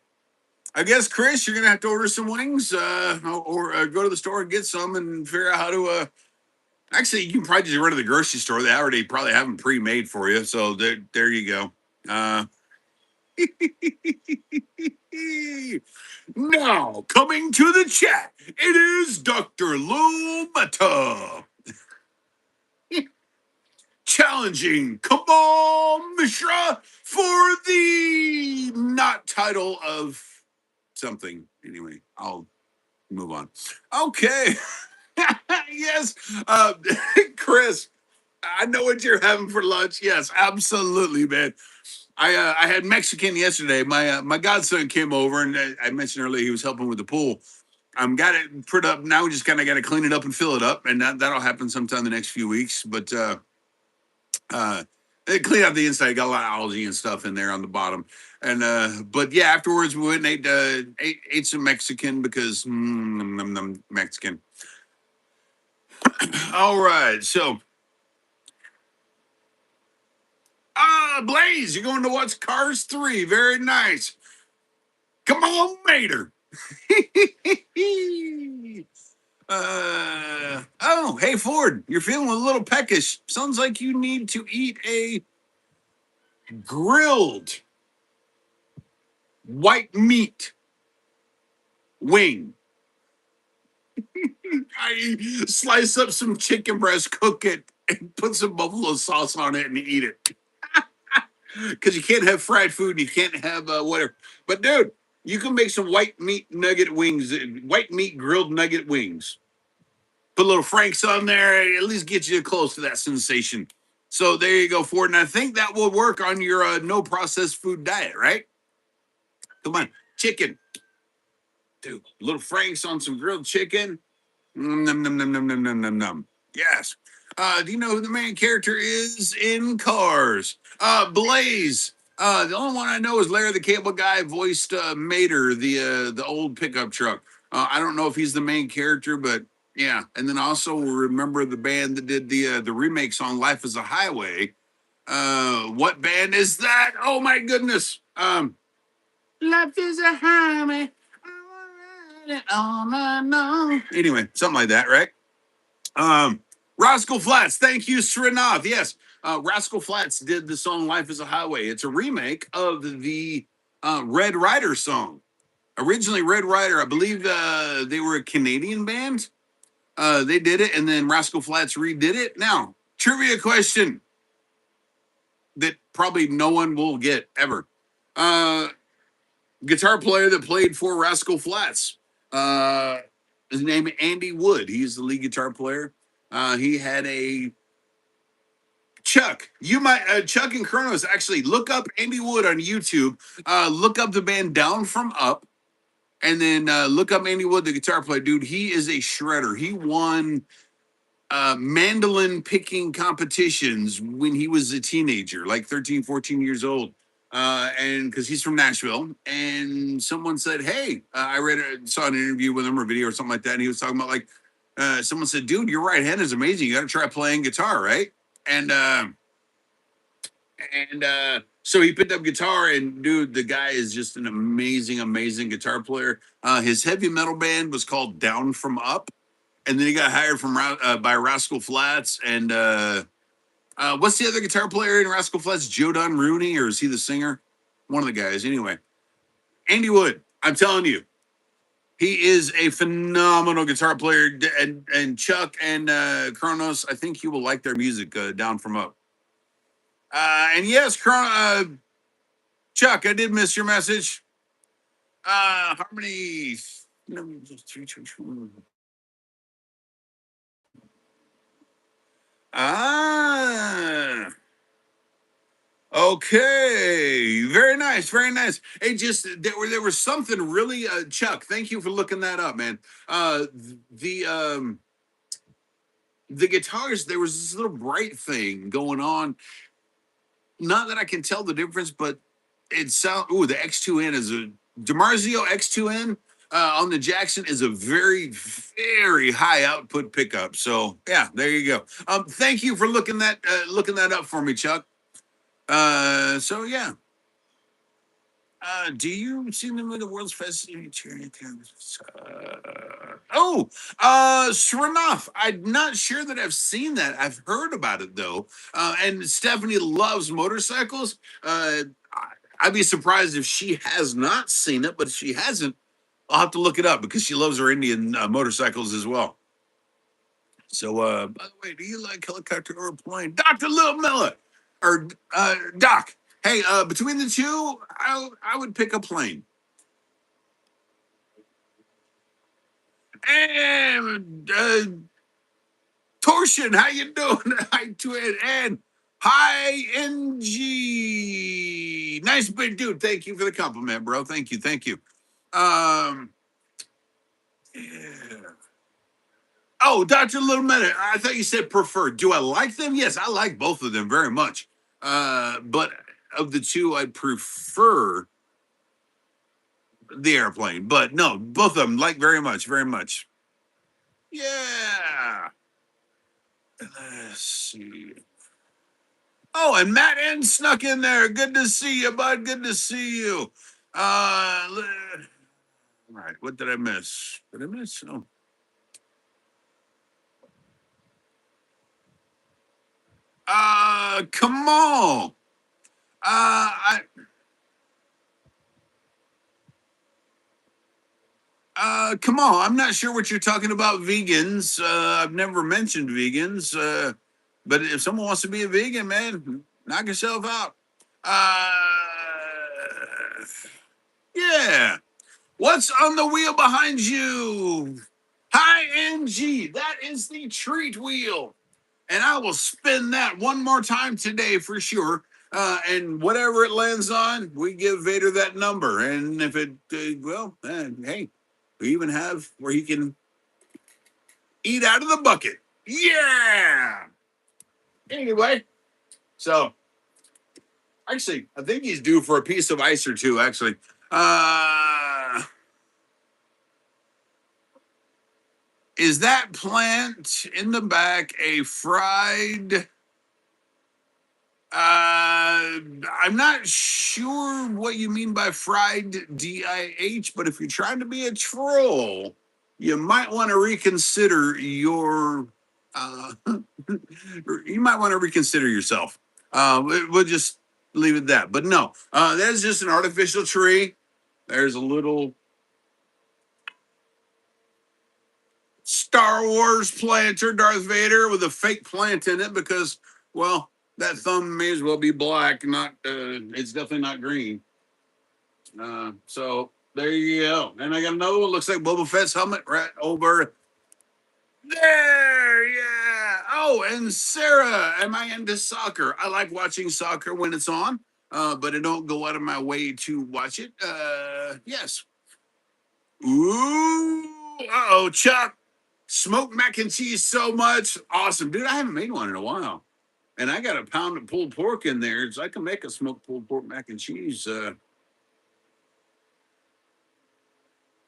guess Chris, you're gonna have to order some wings, or go to the store and get some, and figure out how to. Actually, you can probably just run to the grocery store. They already probably have them pre-made for you. So there you go. Now coming to the chat, it is Dr. Lou Mata challenging Kamal Mishra for the not title of something. Anyway, I'll move on. Okay. Yes. Chris, I know what you're having for lunch. Yes, absolutely, man. I had Mexican yesterday. My godson came over, and I mentioned earlier he was helping with the pool. Got it put up now. We just kind of got to clean it up and fill it up, and that'll happen sometime the next few weeks. But they clean out the inside. Got a lot of algae and stuff in there on the bottom. And but yeah, afterwards we went and ate some Mexican because Mexican. All right, so Blaze, you're going to watch Cars 3. Very nice. Come on, Mater. Oh, hey Ford, you're feeling a little peckish. Sounds like you need to eat a grilled white meat wing. I slice up some chicken breast, cook it, and put some buffalo sauce on it and eat it. Because you can't have fried food and you can't have whatever. But dude, you can make some white meat nugget wings, white meat grilled nugget wings. Put a little Frank's on there, at least get you close to that sensation. So there you go, Ford. And I think that will work on your no processed food diet, right? Come on, chicken. Dude, little Frank's on some grilled chicken. Num, num, num, num, num, num, num, num, num. Yes. Do you know who the main character is in Cars? Blaze. The only one I know is Larry the Cable Guy voiced Mater, the old pickup truck. I don't know if he's the main character, but yeah. And then also remember the band that did the remake song "Life Is a Highway." What band is that? Oh my goodness. Life is a highway. Anyway, something like that, right? Rascal Flatts, thank you, Srinath. Yes, Rascal Flatts did the song "Life Is a Highway." It's a remake of the Red Rider song. Originally, Red Rider, I believe they were a Canadian band. They did it, and then Rascal Flatts redid it. Now, trivia question that probably no one will get ever. Guitar player that played for Rascal Flatts. His name is Andy Wood. He's the lead guitar player. He had a Chuck. You might Chuck and Kronos actually look up Andy Wood on YouTube. Look up the band Down From Up. And then look up Andy Wood, the guitar player, dude. He is a shredder. He won mandolin picking competitions when he was a teenager, like 13, 14 years old. And because he's from Nashville, and someone said, "Hey, saw an interview with him or video or something like that," and he was talking about like, someone said, "Dude, your right hand is amazing. You got to try playing guitar, right?" And so he picked up guitar, and dude, the guy is just an amazing, amazing guitar player. His heavy metal band was called Down From Up, and then he got hired by Rascal Flatts. And what's the other guitar player in Rascal Flatts? Joe Don Rooney, or is he the singer? One of the guys. Anyway, Andy Wood. I'm telling you, he is a phenomenal guitar player. And Chuck and Kronos, I think you will like their music. Down From Up. And yes, Chuck, I did miss your message. Harmony. Ah, okay. Very nice. Very nice. It just there was something really. Chuck, thank you for looking that up, man. The the guitars. There was this little bright thing going on. Not that I can tell the difference, but it sound. Ooh, the X2N is a DiMarzio X2N on the Jackson is a very, very high output pickup. So yeah, there you go. Thank you for looking that up for me, Chuck. So yeah. Do you see them in the world's fastest? Sure enough, I'm not sure that I've seen that. I've heard about it though. And Stephanie loves motorcycles. I'd be surprised if she has not seen it, but if she hasn't, I'll have to look it up because she loves her Indian motorcycles as well. So, by the way, do you like helicopter or plane? Dr. Lil Miller or Doc. Hey, between the two, I would pick a plane. And Torsion, how you doing? Hi to it and hi NG. Nice big dude. Thank you for the compliment, bro. Thank you, thank you. Um, yeah. Oh, Dr. Little Minute. I thought you said preferred. Do I like them? Yes, I like both of them very much. But of the two, I'd prefer the airplane. But no, both of them like very much, very much. Yeah. Let's see. Oh, and Matt N snuck in there. Good to see you, bud. Good to see you. All right. What did I miss? Did I miss? Oh. Come on. I come on. I'm not sure what you're talking about. Vegans. I've never mentioned vegans. But if someone wants to be a vegan, man, knock yourself out. Uh, yeah. What's on the wheel behind you? Hi, NG. That is the treat wheel. And I will spin that one more time today for sure. And whatever it lands on, we give Vader that number. And if it, hey, we even have where he can eat out of the bucket. Yeah. Anyway, so actually, I think he's due for a piece of ice or two, actually. Is that plant in the back a fried? I'm not sure what you mean by fried DIH, but if you're trying to be a troll, you might want to reconsider your. Uh, you might want to reconsider yourself. We'll just leave it at that. But no, that's just an artificial tree. There's a little Star Wars planter, Darth Vader, with a fake plant in it because, well, that thumb may as well be black. Not, it's definitely not green. So there you go. And I got another one. Looks like Boba Fett's helmet right over there. Yeah. Oh, and Sarah, am I into soccer? I like watching soccer when it's on, but I don't go out of my way to watch it. Yes. Ooh, uh-oh, Chuck. Smoked mac and cheese so much. Awesome. Dude, I haven't made one in a while. And I got a pound of pulled pork in there, so I can make a smoked pulled pork mac and cheese.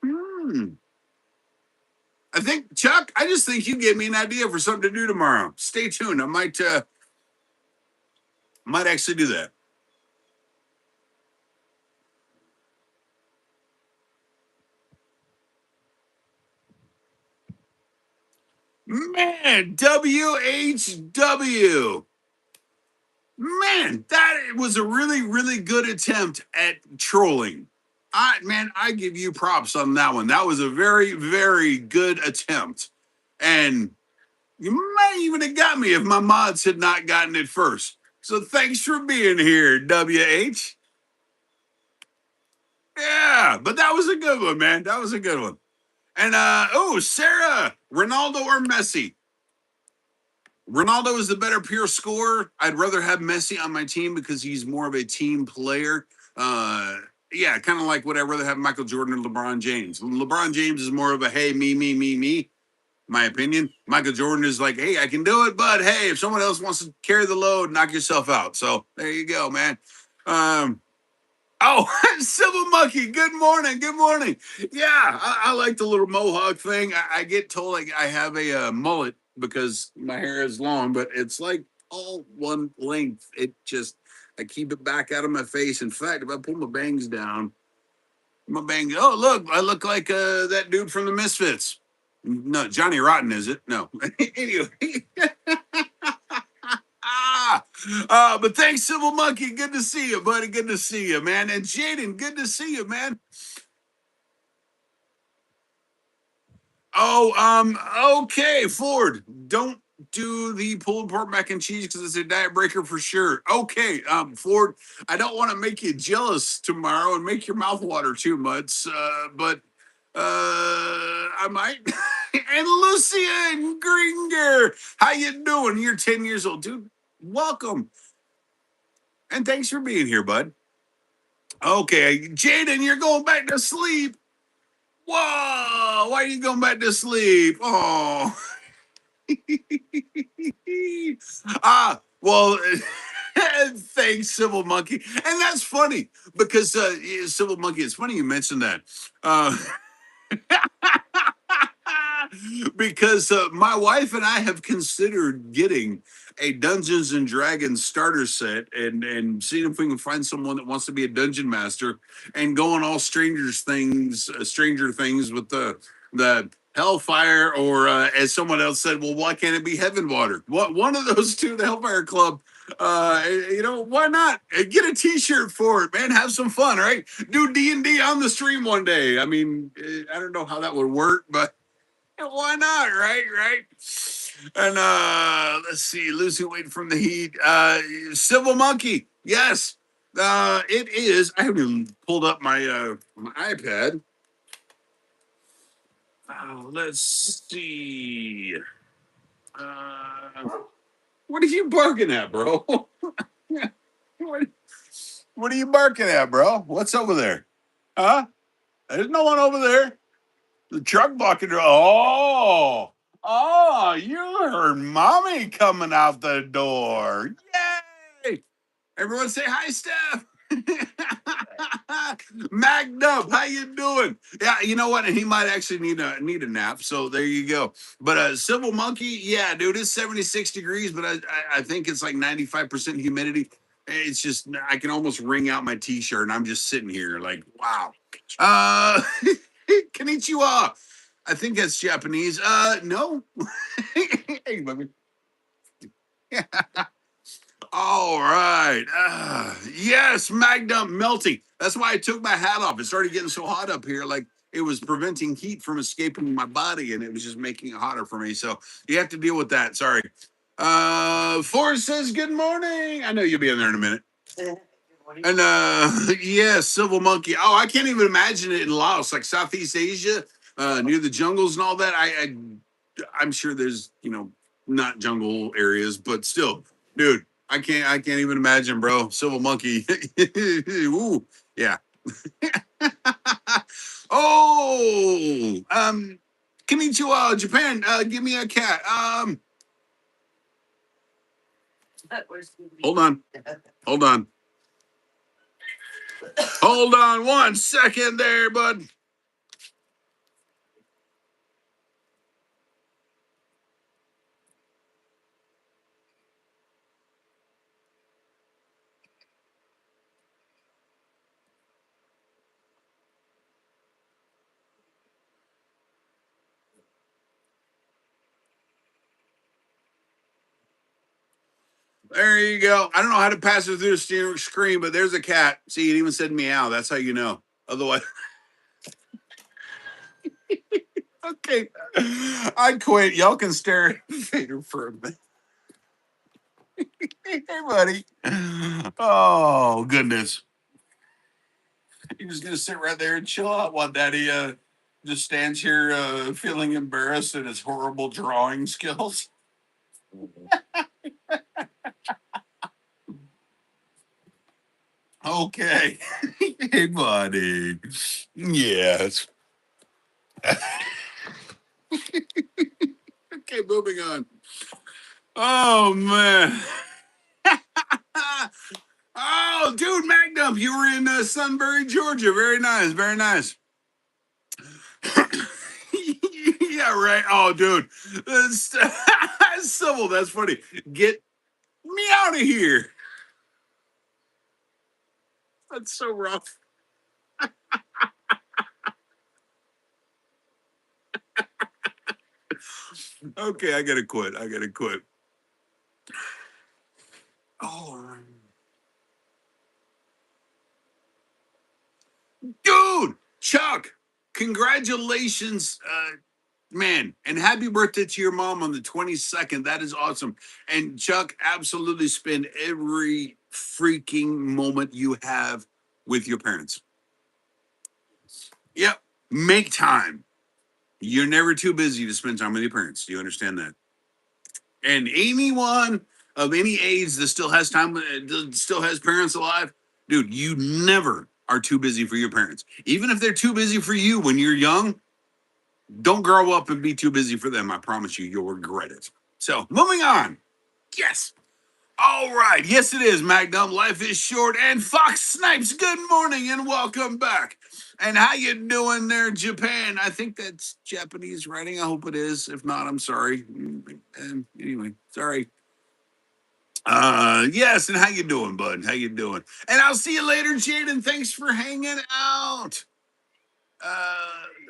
Hmm. I think, Chuck, I just think you gave me an idea for something to do tomorrow. Stay tuned. I might actually do that. Man, WHW. Man, that was a really, really good attempt at trolling. I give you props on that one. That was a very, very good attempt. And you might even have got me if my mods had not gotten it first. So thanks for being here, WH. Yeah, but that was a good one, man. That was a good one. And Sarah, Ronaldo or Messi? Ronaldo is the better pure scorer. I'd rather have Messi on my team because he's more of a team player. Uh, yeah, kind of like would I rather have Michael Jordan or LeBron James? LeBron James is more of a hey, me. My opinion. Michael Jordan is like, hey, I can do it, but hey, if someone else wants to carry the load, knock yourself out. So there you go, man. Um, Oh, Civil Monkey. Good morning. Good morning. Yeah, I like the little mohawk thing. I get told like I have a mullet because my hair is long, but it's like all one length. I keep it back out of my face. In fact, if I pull my bangs down, my bangs. Oh, look, I look like that dude from the Misfits. No, Johnny Rotten, is it? No. Anyway. Ah, but thanks, Civil Monkey. Good to see you, buddy. Good to see you, man. And Jaden, good to see you, man. Okay, Ford. Don't do the pulled pork mac and cheese because it's a diet breaker for sure. Okay, Ford, I don't want to make you jealous tomorrow and make your mouth water too much, but I might. And Lucian Gringer, how you doing? You're 10 years old, dude. Welcome. And thanks for being here, bud. Okay, Jaden, you're going back to sleep. Whoa, why are you going back to sleep? Oh, well, thanks, Civil Monkey. And that's funny because Civil Monkey, it's funny you mentioned that. Uh, because my wife and I have considered getting a Dungeons and Dragons starter set and seeing if we can find someone that wants to be a dungeon master and going all Stranger Things with the Hellfire or as someone else said, well, why can't it be Heaven Water? What one of those two, the Hellfire Club. Why not get a T-shirt for it, man? Have some fun, right? Do D&D on the stream one day. I mean, I don't know how that would work, but why not? Right. And let's see, Lucy waiting from the heat. Civil Monkey, yes. It is. I haven't even pulled up my iPad. Let's see. Uh, what are you barking at, bro? what, what are you barking at, bro? What's over there? Huh? There's no one over there. The truck bucket. Oh, you heard mommy coming out the door. Yay! Everyone say hi, Steph. Magnum, how you doing? Yeah, you know what? And he might actually need a nap. So there you go. But Civil Monkey, yeah, dude, it's 76 degrees, but I think it's like 95% humidity. It's just I can almost wring out my t-shirt and I'm just sitting here like, wow. Uh Konnichiwa. I think that's Japanese. No. Hey, baby. All right. Yes, Magnum melting. That's why I took my hat off. It started getting so hot up here, like it was preventing heat from escaping my body, and it was just making it hotter for me. So you have to deal with that. Sorry. Forrest says good morning. I know you'll be in there in a minute. And yeah, Civil Monkey. Oh, I can't even imagine it in Laos, like Southeast Asia, near the jungles and all that. I'm sure there's not jungle areas, but still, dude, I can't even imagine, bro. Civil Monkey. Ooh, yeah. Oh, konnichiwa, Japan. Give me a cat. Hold on, hold on, hold on 1 second there, bud. There you go. I don't know how to pass it through the steering screen, but there's a cat. See, it even said meow. That's how you know. Otherwise, okay. I quit. Y'all can stare at Vader for a minute. Hey, buddy. Oh, goodness. You're just going to sit right there and chill out while Daddy just stands here feeling embarrassed at his horrible drawing skills. Okay. Hey, buddy. Yes. Okay, moving on. Oh, man. Oh, dude, Magnum, you were in Sunbury, Georgia. Very nice, very nice. Yeah, right. Oh, dude, that's civil. That's funny. Get me out of here. That's so rough. Okay, I gotta quit. I gotta quit. Oh, dude, Chuck, congratulations, man, and happy birthday to your mom on the 22nd. That is awesome. And Chuck, absolutely spend every freaking moment you have with your parents. Yep. Make time. You're never too busy to spend time with your parents. Do you understand that? And anyone of any age that still has time, still has parents alive, dude, you never are too busy for your parents. Even if they're too busy for you when you're young, don't grow up and be too busy for them. I promise you, you'll regret it. So, moving on. Yes. All right. Yes, it is, Magnum. Life is short. And Fox Snipes, good morning and welcome back. And how you doing there, Japan? I think that's Japanese writing. I hope it is. If not, I'm sorry. Anyway, sorry. Yes, and how you doing, bud? How you doing? And I'll see you later, Jaden. Thanks for hanging out.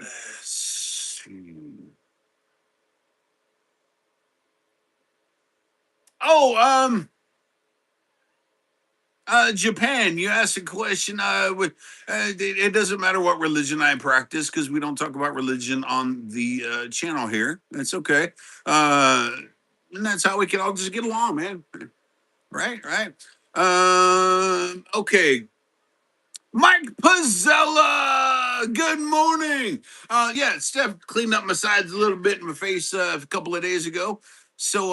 Let's see. Oh, Japan, you asked a question. It doesn't matter what religion I practice because we don't talk about religion on the channel here. That's okay. Uh, and that's how we can all just get along, man. Right, right. Okay. Mike Pizzella, good morning. Yeah, Steph cleaned up my sides a little bit in my face a couple of days ago. So,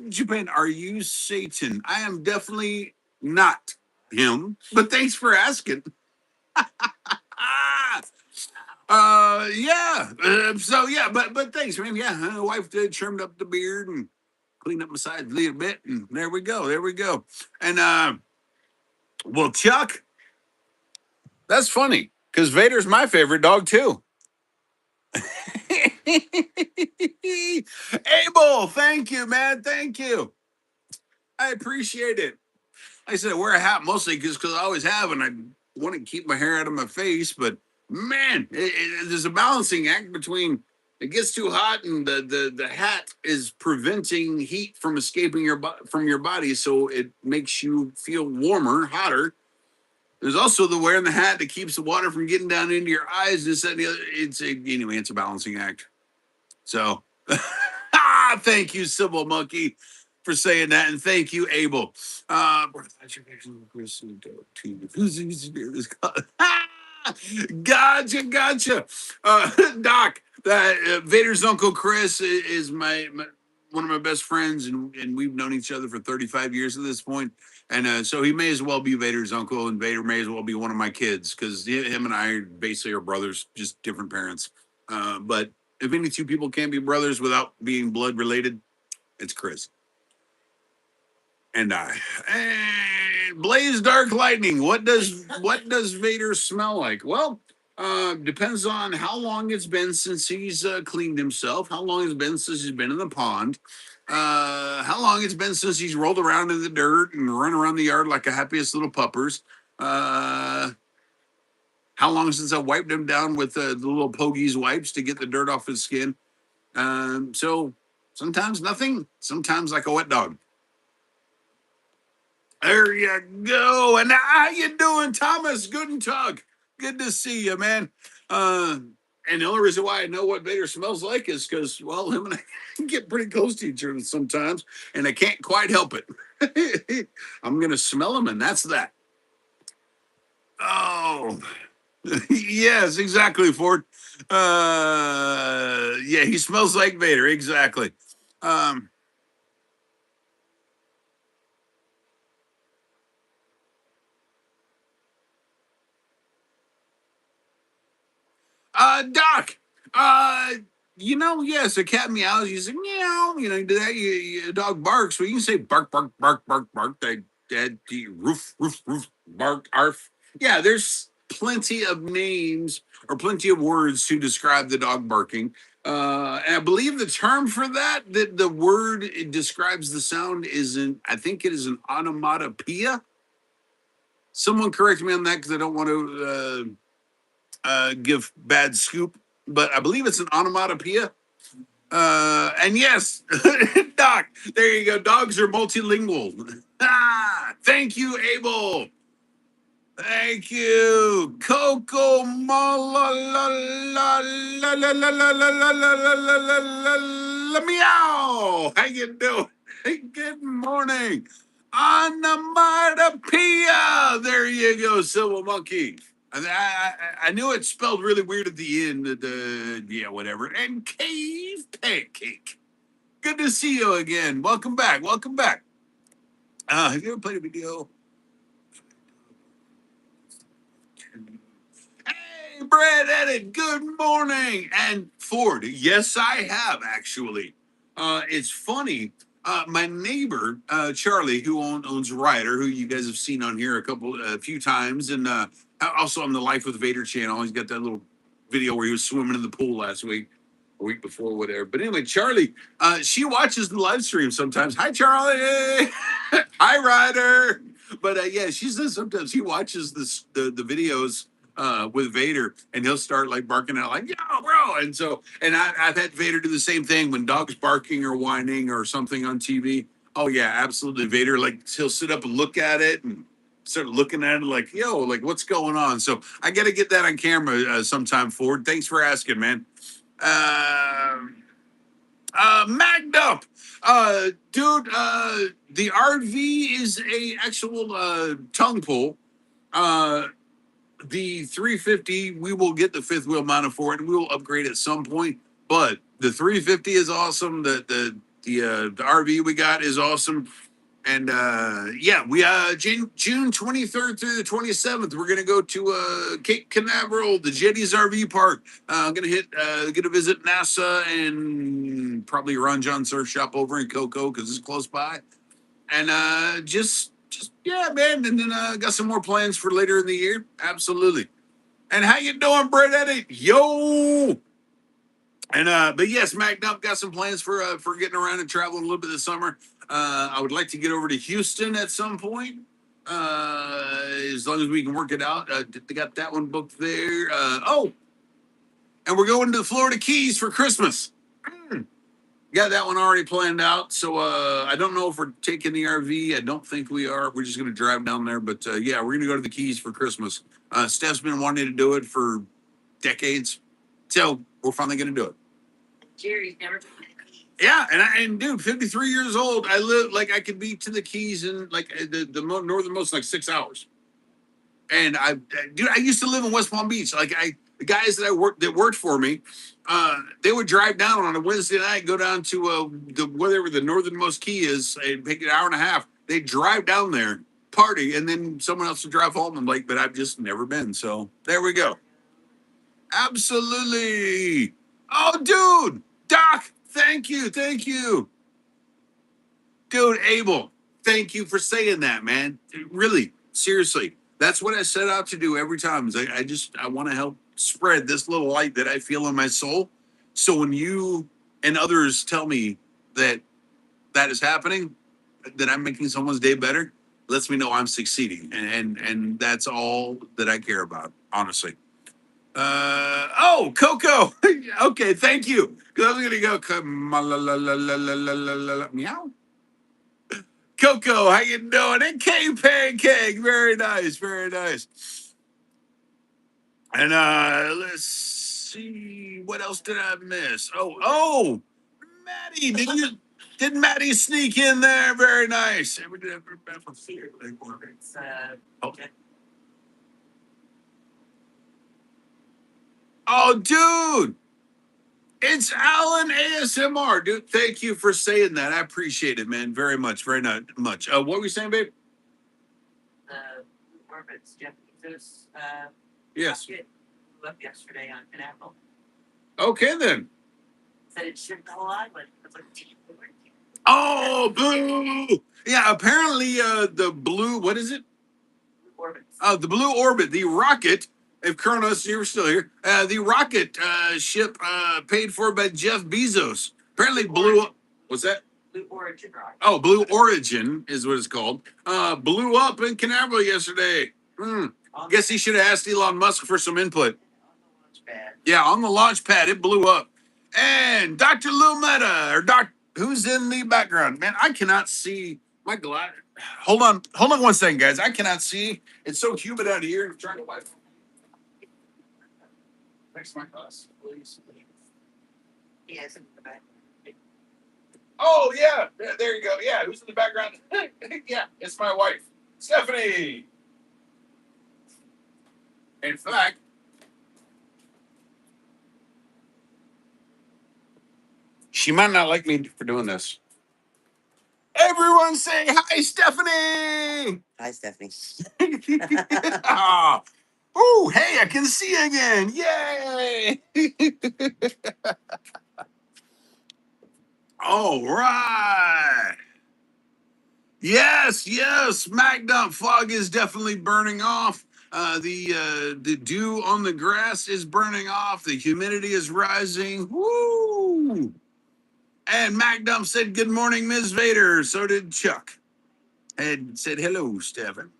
Japan, are you Satan? I am definitely not him, but thanks for asking. Ah, yeah. So yeah, but thanks, man. Yeah, my wife did trimmed up the beard and cleaned up my sides a little bit, and there we go, there we go. And well, Chuck. That's funny because Vader's my favorite dog too. Abel, thank you, man. Thank you. I appreciate it. Like I said, I wear a hat mostly because I always have, and I want to keep my hair out of my face. But man, there's a balancing act between it gets too hot and the hat is preventing heat from escaping from your body, so it makes you feel warmer, hotter. There's also the wearing the hat that keeps the water from getting down into your eyes. This and the other. Anyway, it's a balancing act. So, thank you, Sybil Monkey, for saying that, and thank you, Abel. Gotcha, gotcha. Doc, that Vader's Uncle Chris is one of my best friends, and we've known each other for 35 years at this point. And so he may as well be Vader's uncle, and Vader may as well be one of my kids because him and I basically are brothers, just different parents. But if any two people can't be brothers without being blood related, it's Chris and I. And Blaze Dark Lightning. What does Vader smell like? Well, depends on how long it's been since he's cleaned himself, how long it's been since he's been in the pond, how long it's been since he's rolled around in the dirt and run around the yard like a happiest little puppers. Uh, how long since I wiped him down with the little Pogies wipes to get the dirt off his skin. So sometimes nothing, sometimes like a wet dog. There you go. And how you doing, Thomas? Guten Tag. Good to see you, man. And the only reason why I know what Vader smells like is because, well, him and I get pretty close to each other sometimes, and I can't quite help it. I'm gonna smell him, and that's that. Oh, yes, exactly, Ford. Yeah, he smells like Vader, exactly. Um, Doc, uh, yes, a cat meows. You say meow. You do that. A dog barks. Well, you can say bark, bark, bark, bark, bark. That roof, roof, roof, bark, arf. Yeah, there's plenty of names or plenty of words to describe the dog barking. And I believe the term for that, the word it describes the sound is I think it is an onomatopoeia. Someone correct me on that because I don't want to give bad scoop, but I believe it's an onomatopoeia. And yes, Doc, there you go. Dogs are multilingual. Thank you, Abel. Thank you, Coco Mala la la la la la la la la la la la la la meow. How you doing? Hey, good morning. Onomatopoeia. There you go, Silver Monkey. I knew it spelled really weird at the end. Yeah, whatever. And Cave Pancake. Good to see you again. Welcome back. Welcome back. Have you ever played a video? Hey, Brad Edit, good morning. And Ford, yes, I have actually. It's funny. My neighbor, Charlie, who owns Ryder, who you guys have seen on here a few times, and also on the Life with Vader channel. He's got that little video where he was swimming in the pool last week, a week before, whatever. But anyway, Charlie, she watches the live stream sometimes. Hi, Charlie. Hi, Ryder. But yeah, she says sometimes he watches the videos with Vader, and he'll start like barking out like "Yo, bro!" And so, and I've had Vader do the same thing when dogs barking or whining or something on TV. Oh yeah, absolutely. Vader like he'll sit up and look at it and start looking at it like, "Yo, like what's going on?" So I got to get that on camera sometime. Ford, thanks for asking, man. Magged up, dude. The RV is a actual tongue pull. Uh, the 350, we will get the fifth wheel mounted for it, and we will upgrade at some point. But the 350 is awesome. The RV we got is awesome. And yeah, we June 23rd through the 27th, we're gonna go to Cape Canaveral, the Jetties RV Park. I'm gonna get a visit NASA and probably Ron John Surf Shop over in Cocoa because it's close by. And just yeah, man. And then got some more plans for later in the year. Absolutely. And how you doing, Brett Eddie? Yo. And but yes, Mac Dump got some plans for getting around and traveling a little bit this summer. I would like to get over to Houston at some point. As long as we can work it out. They got that one booked there. And we're going to the Florida Keys for Christmas. Got that one already planned out. So I don't know if we're taking the RV. I don't think we are. We're just going to drive down there. But yeah, we're going to go to the Keys for Christmas. Steph's been wanting to do it for decades. So we're finally going to do it. Jerry's never done it. Yeah, and dude, 53 years old. I live like I could be to the Keys in like the northernmost like 6 hours. And dude, I used to live in West Palm Beach. Like the guys that worked for me, they would drive down on a Wednesday night, go down to whatever the northernmost key is, and take an hour and a half. They'd drive down there, party, and then someone else would drive home. I'm like, but I've just never been. So there we go. Absolutely. Oh, dude, Doc, thank you, dude. Abel, thank you for saying that, man. Really, seriously, that's what I set out to do every time. Is I want to help spread this little light that I feel in my soul. So when you and others tell me that that is happening, that I'm making someone's day better, lets me know I'm succeeding, and that's all that I care about, honestly. Oh, Coco. Okay, thank you. Because I was gonna go meow. Coco, how you doing? And K Pancake, very nice, very nice. And let's see, what else did I miss? Oh, Maddie, did Maddie sneak in there? Very nice. Oh, oh, dude. It's Alan ASMR, dude. Thank you for saying that. I appreciate it, man. Very much, very much. What were you saying, babe? Orbit's Jeff Bezos. Yes. Left yesterday on Pineapple. Okay, then. Said it shipped a lot, but it's like. Oh, boo! Yeah, apparently, the blue. What is it? Orbit. The Blue Orbit, the rocket. If Kronos, you're still here, the rocket ship paid for by Jeff Bezos apparently blew up. What's that? Blue Origin rocket. Oh, Blue Origin is what it's called. Blew up in Canaveral yesterday. Guess he should have asked Elon Musk for some input. Yeah, on the launch pad, it blew up. And Dr. Lumetta, or who's in the background? Man, I cannot see my glass. Hold on 1 second, guys. I cannot see. It's so humid out here. I'm trying to wipe. Fix my glass, please. Yes, in the back. Oh yeah, there you go. Yeah, who's in the background? Yeah, it's my wife, Stephanie. In fact, she might not like me for doing this. Everyone say hi, Stephanie. Hi, Stephanie. Oh, hey, I can see again. Yay. All right. Yes. Magna fog is definitely burning off. The dew on the grass is burning off. The humidity is rising. Woo! And Magnum said, "Good morning, Ms. Vader." So did Chuck. And said, "Hello, Stephen."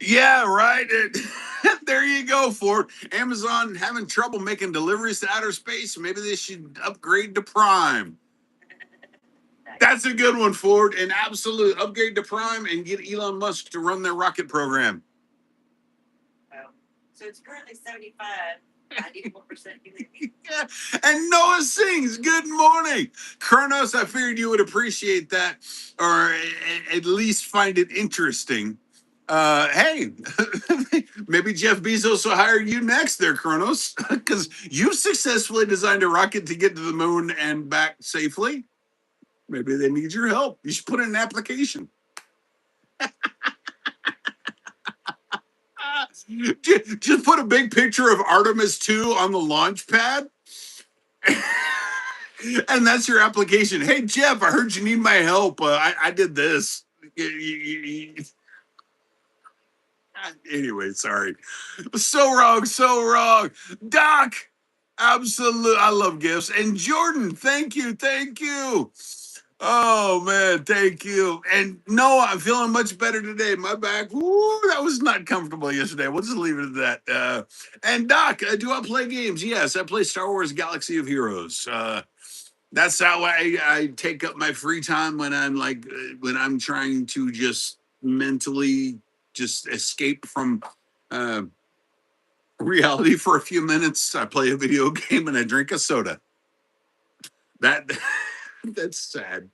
Yeah, right. There you go, Ford. Amazon having trouble making deliveries to outer space. Maybe they should upgrade to Prime. That's a good one, Ford. An absolute upgrade to Prime and get Elon Musk to run their rocket program. So it's currently 75, 94% humidity. Yeah. And Noah sings, "Good morning." Kronos, I figured you would appreciate that, or at least find it interesting. Hey, maybe Jeff Bezos will hire you next there, Kronos, because you've successfully designed a rocket to get to the moon and back safely. Maybe they need your help. You should put in an application. Just put a big picture of Artemis 2 on the launch pad. And that's your application. "Hey, Jeff, I heard you need my help. I did this." Anyway, sorry. So wrong. Doc, absolute. I love gifts. And Jordan, thank you. Oh man, thank you. And Noah, I'm feeling much better today. My back, woo, that was not comfortable yesterday. We'll just leave it at that. And Doc, do I play games? Yes, I play Star Wars Galaxy of Heroes. That's how I take up my free time when when I'm trying to just mentally just escape from uh, reality for a few minutes. I play a video game and I drink a soda. That that's sad.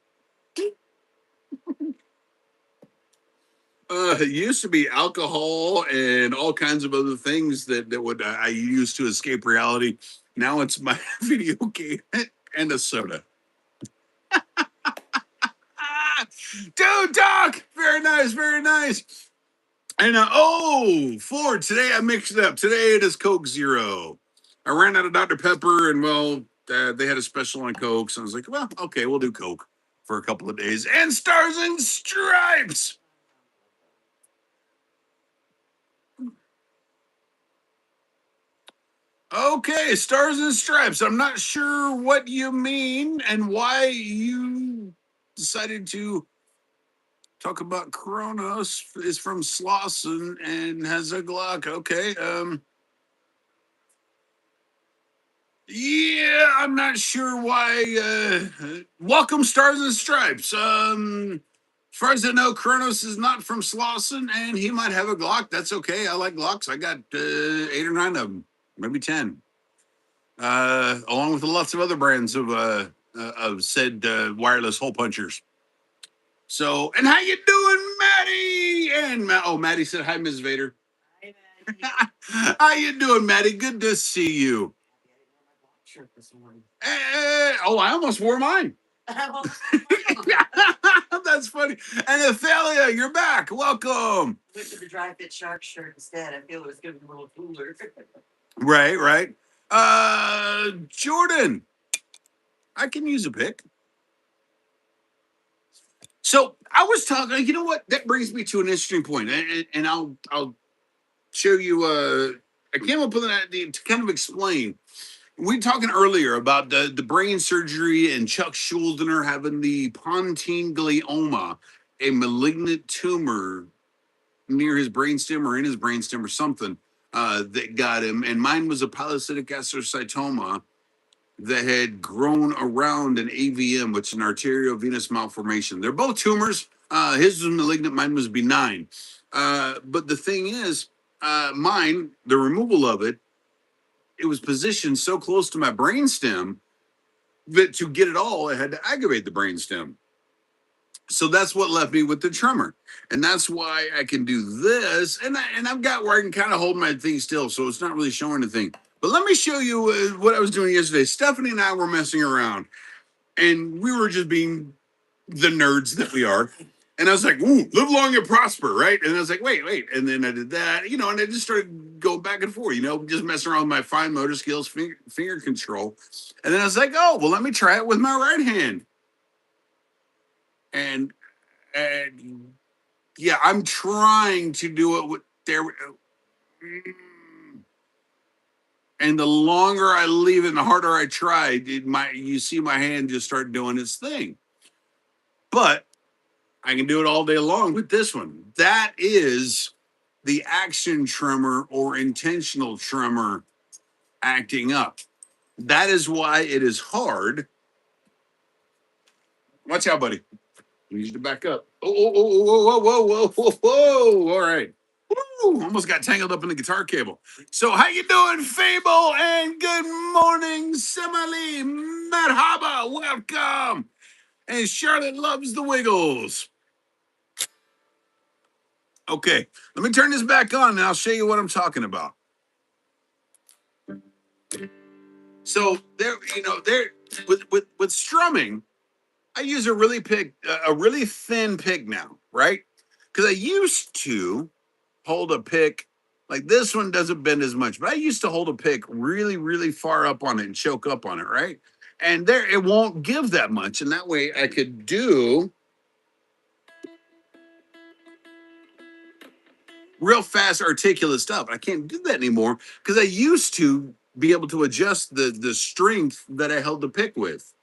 It used to be alcohol and all kinds of other things that would I used to escape reality. Now it's my video game and a soda. Ah, dude, Doc, very nice, very nice. And Ford, today I mixed it up. Today it is Coke Zero. I ran out of Dr. Pepper, and well, they had a special on Coke, so I was like, well, okay, we'll do Coke for a couple of days. And Stars and Stripes. Okay, Stars and Stripes. I'm not sure what you mean and why you decided to talk about Kronos is from Slauson and has a Glock. Okay, yeah, I'm not sure why. Welcome, Stars and Stripes. As far as I know, Kronos is not from Slauson, and he might have a Glock. That's okay. I like Glocks. I got 8 or 9 of them, maybe 10. Along with lots of other brands of said wireless hole punchers. So, and how you doing, Maddie? And Maddie said hi, Ms. Vader. Hi, Maddie. How you doing, Maddie? Good to see you. Shirt this morning. I almost wore mine. That's funny. And Athalia, you're back. Welcome. Went to the dry fit shark shirt instead. I feel it was going to be a little cooler. Right, right. Jordan, I can use a pick. So I was talking. You know what? That brings me to an interesting point, and I'll show you. I came up with an idea to kind of explain. We were talking earlier about the brain surgery and Chuck Schuldiner having the pontine glioma, a malignant tumor near his brainstem or in his brainstem or something that got him. And mine was a pilocytic astrocytoma that had grown around an AVM, which is an arteriovenous malformation. They're both tumors. His was malignant, mine was benign. But the thing is, mine, the removal of it, it was positioned so close to my brainstem that to get it all, I had to aggravate the brainstem. So that's what left me with the tremor, and that's why I can do this. And I've got where I can kind of hold my thing still, so it's not really showing anything. But let me show you what I was doing yesterday. Stephanie and I were messing around, and we were just being the nerds that we are. And I was like, "Ooh, live long and prosper," right? And I was like, "Wait," and then I did that, and I just started going back and forth, just messing around with my fine motor skills, finger control. And then I was like, "Oh, well, let me try it with my right hand." And yeah, I'm trying to do it with there. And the longer I leave it, and the harder I try, you see my hand just start doing its thing. But I can do it all day long with this one. That is the action tremor or intentional tremor acting up. That is why it is hard. Watch out, buddy. I need you to back up. Whoa. All right. Woo, almost got tangled up in the guitar cable. So how you doing, Fable? And good morning, Simile. Merhaba, welcome. And Charlotte loves the Wiggles. Okay, let me turn this back on and I'll show you what I'm talking about. So there with strumming, I use a really thin pick now, right? Because I used to hold a pick like this one doesn't bend as much, but I used to hold a pick really, really far up on it and choke up on it, right? And there it won't give that much, and that way I could do real fast, articulate stuff. I can't do that anymore because I used to be able to adjust the strength that I held the pick with,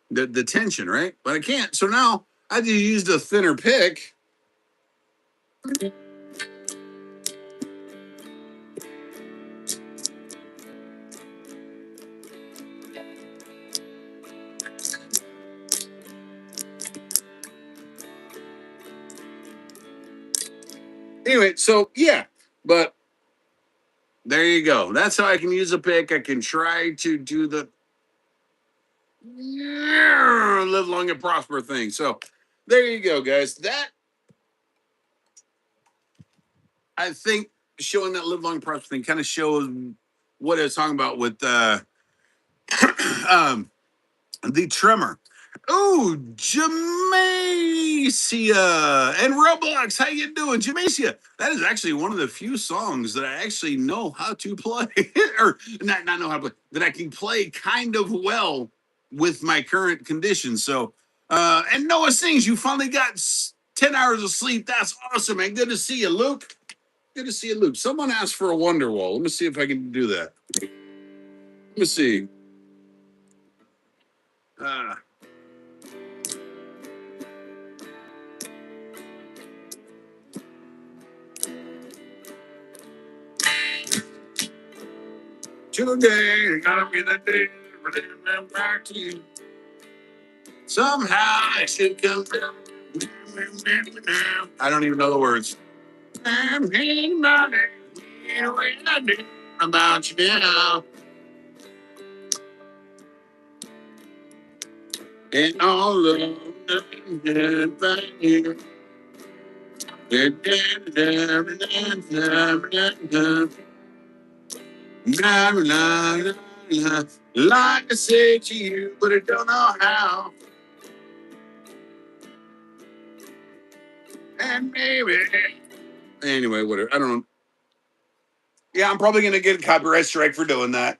the tension, right? But I can't. So now I just used a thinner pick. Anyway, so yeah, but there you go. That's how I can use a pick. I can try to do the live long and prosper thing. So there you go, guys. That I think showing that live long and prosper thing kind of shows what I was talking about with um, the Tremor. Oh, Jamacia and Roblox. How you doing, Jamacia? That is actually one of the few songs that I actually know how to play, or not know how to play, that I can play kind of well with my current conditions. So, and Noah sings. You finally got 10 hours of sleep. That's awesome, man. Good to see you, Luke. Good to see you, Luke. Someone asked for a Wonderwall. Let me see if I can do that. Let me see. Uh, Today, gonna be the day when I'm back to you. Somehow I should come down. I don't even know the words. I'm in my day, about you now. And all of the thank you. Like I say to you, but I don't know how. And maybe. Anyway, whatever. I don't know. Yeah, I'm probably gonna get a copyright strike for doing that.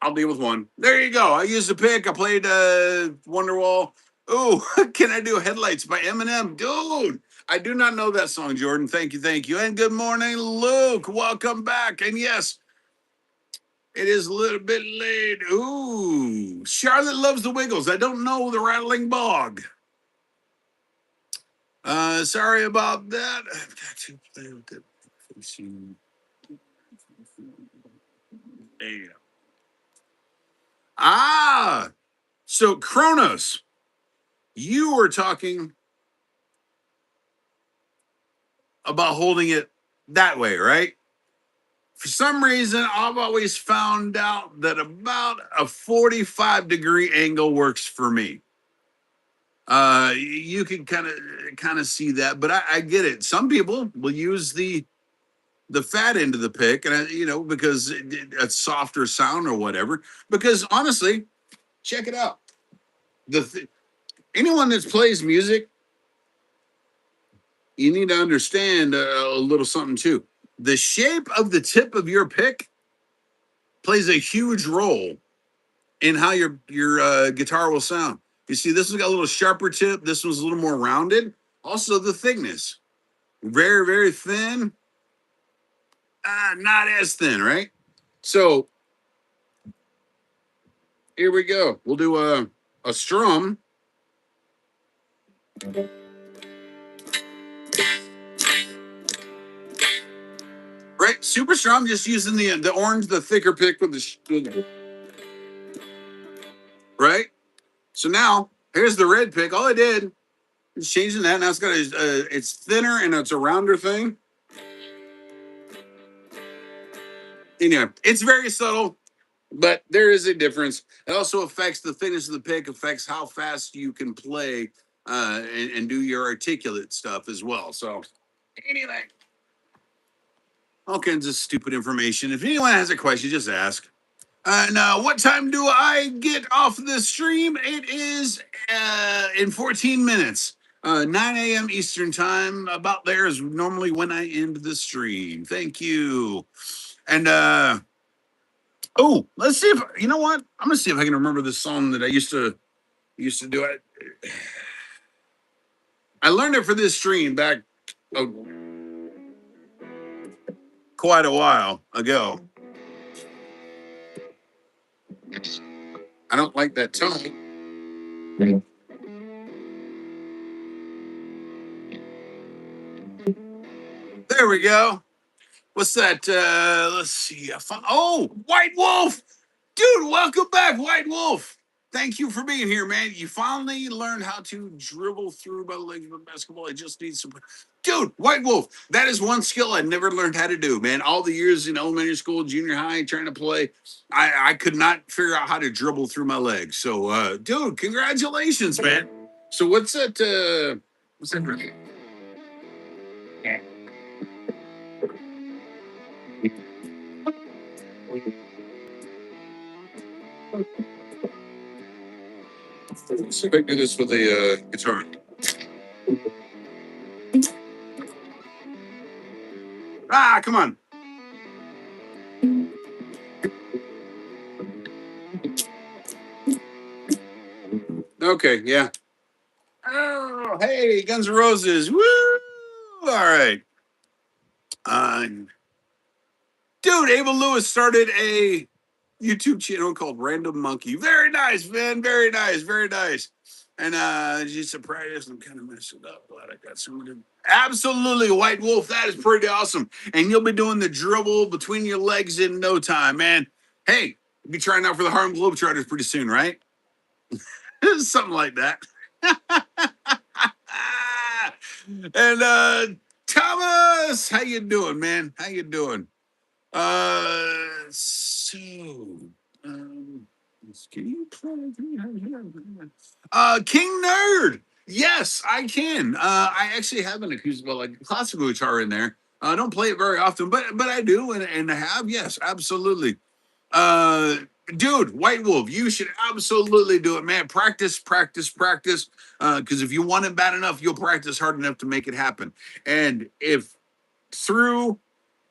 I'll deal with one. There you go. I used a pick. I played Wonderwall. Oh, can I do Headlights by Eminem? Dude, I do not know that song, Jordan. Thank you, thank you. And good morning, Luke. Welcome back. And yes, it is a little bit late. Ooh, Charlotte loves the Wiggles. I don't know the Rattling Bog. Sorry about that. I've got to play with it. There you go. Ah, so Kronos, you were talking about holding it that way, right? For some reason, I've always found out that about a 45-degree angle works for me. You can kind of see that, but I get it. Some people will use the fat end of the pick, and because it's softer sound or whatever. Because honestly, check it out. Anyone that plays music, you need to understand a little something too. The shape of the tip of your pick plays a huge role in how your guitar will sound. You see, this one's got a little sharper tip. This one's a little more rounded. Also, the thickness, very very thin, not as thin, right? So here we go. We'll do a strum. Right, super strum. Just using the orange, the thicker pick with the right. So now here's the red pick. All I did is changing that. Now it's got it's thinner and it's a rounder thing. It's very subtle, but there is a difference. It also affects the thickness of the pick, affects how fast you can play and do your articulate stuff as well. So anyway, all kinds of stupid information. If anyone has a question, just ask. Now, what time do I get off the stream? It is in 14 minutes. 9 a.m. Eastern time. About there is normally when I end the stream. Thank you. And let's see if you know what. I'm gonna see if I can remember this song that I used to do. I learned it for this stream back oh, quite a while ago. I don't like that tone. There we go. What's that? Let's see. White Wolf. Dude, welcome back, White Wolf. Thank you for being here, man. You finally learned how to dribble through my legs with basketball. I just need some. Dude, White Wolf, that is one skill I never learned how to do, man. All the years in elementary school, junior high, trying to play, I could not figure out how to dribble through my legs. So, dude, congratulations, man. So, what's that? What's that? Let's see if I can do this with a guitar. Ah, come on. Okay, yeah. Oh, hey, Guns N' Roses. Woo! All right. Uh, dude, Abel Lewis started a YouTube channel called Random Monkey. Very nice, man. Very nice. Very nice. And just surprised I'm kind of messed it up. Glad I got someone to. Absolutely, White Wolf. That is pretty awesome. And you'll be doing the dribble between your legs in no time, man. Hey, you'll be trying out for the Harlem Globetrotters pretty soon, right? Something like that. And Thomas, how you doing, man? How you doing? So, um, can you play? King Nerd. Yes, I can. I actually have an acoustic, well, like classical guitar in there. I don't play it very often, but I do, and I have. Yes, absolutely. Uh, dude, White Wolf, you should absolutely do it, man. Practice, practice, practice. Because if you want it bad enough, you'll practice hard enough to make it happen. And if through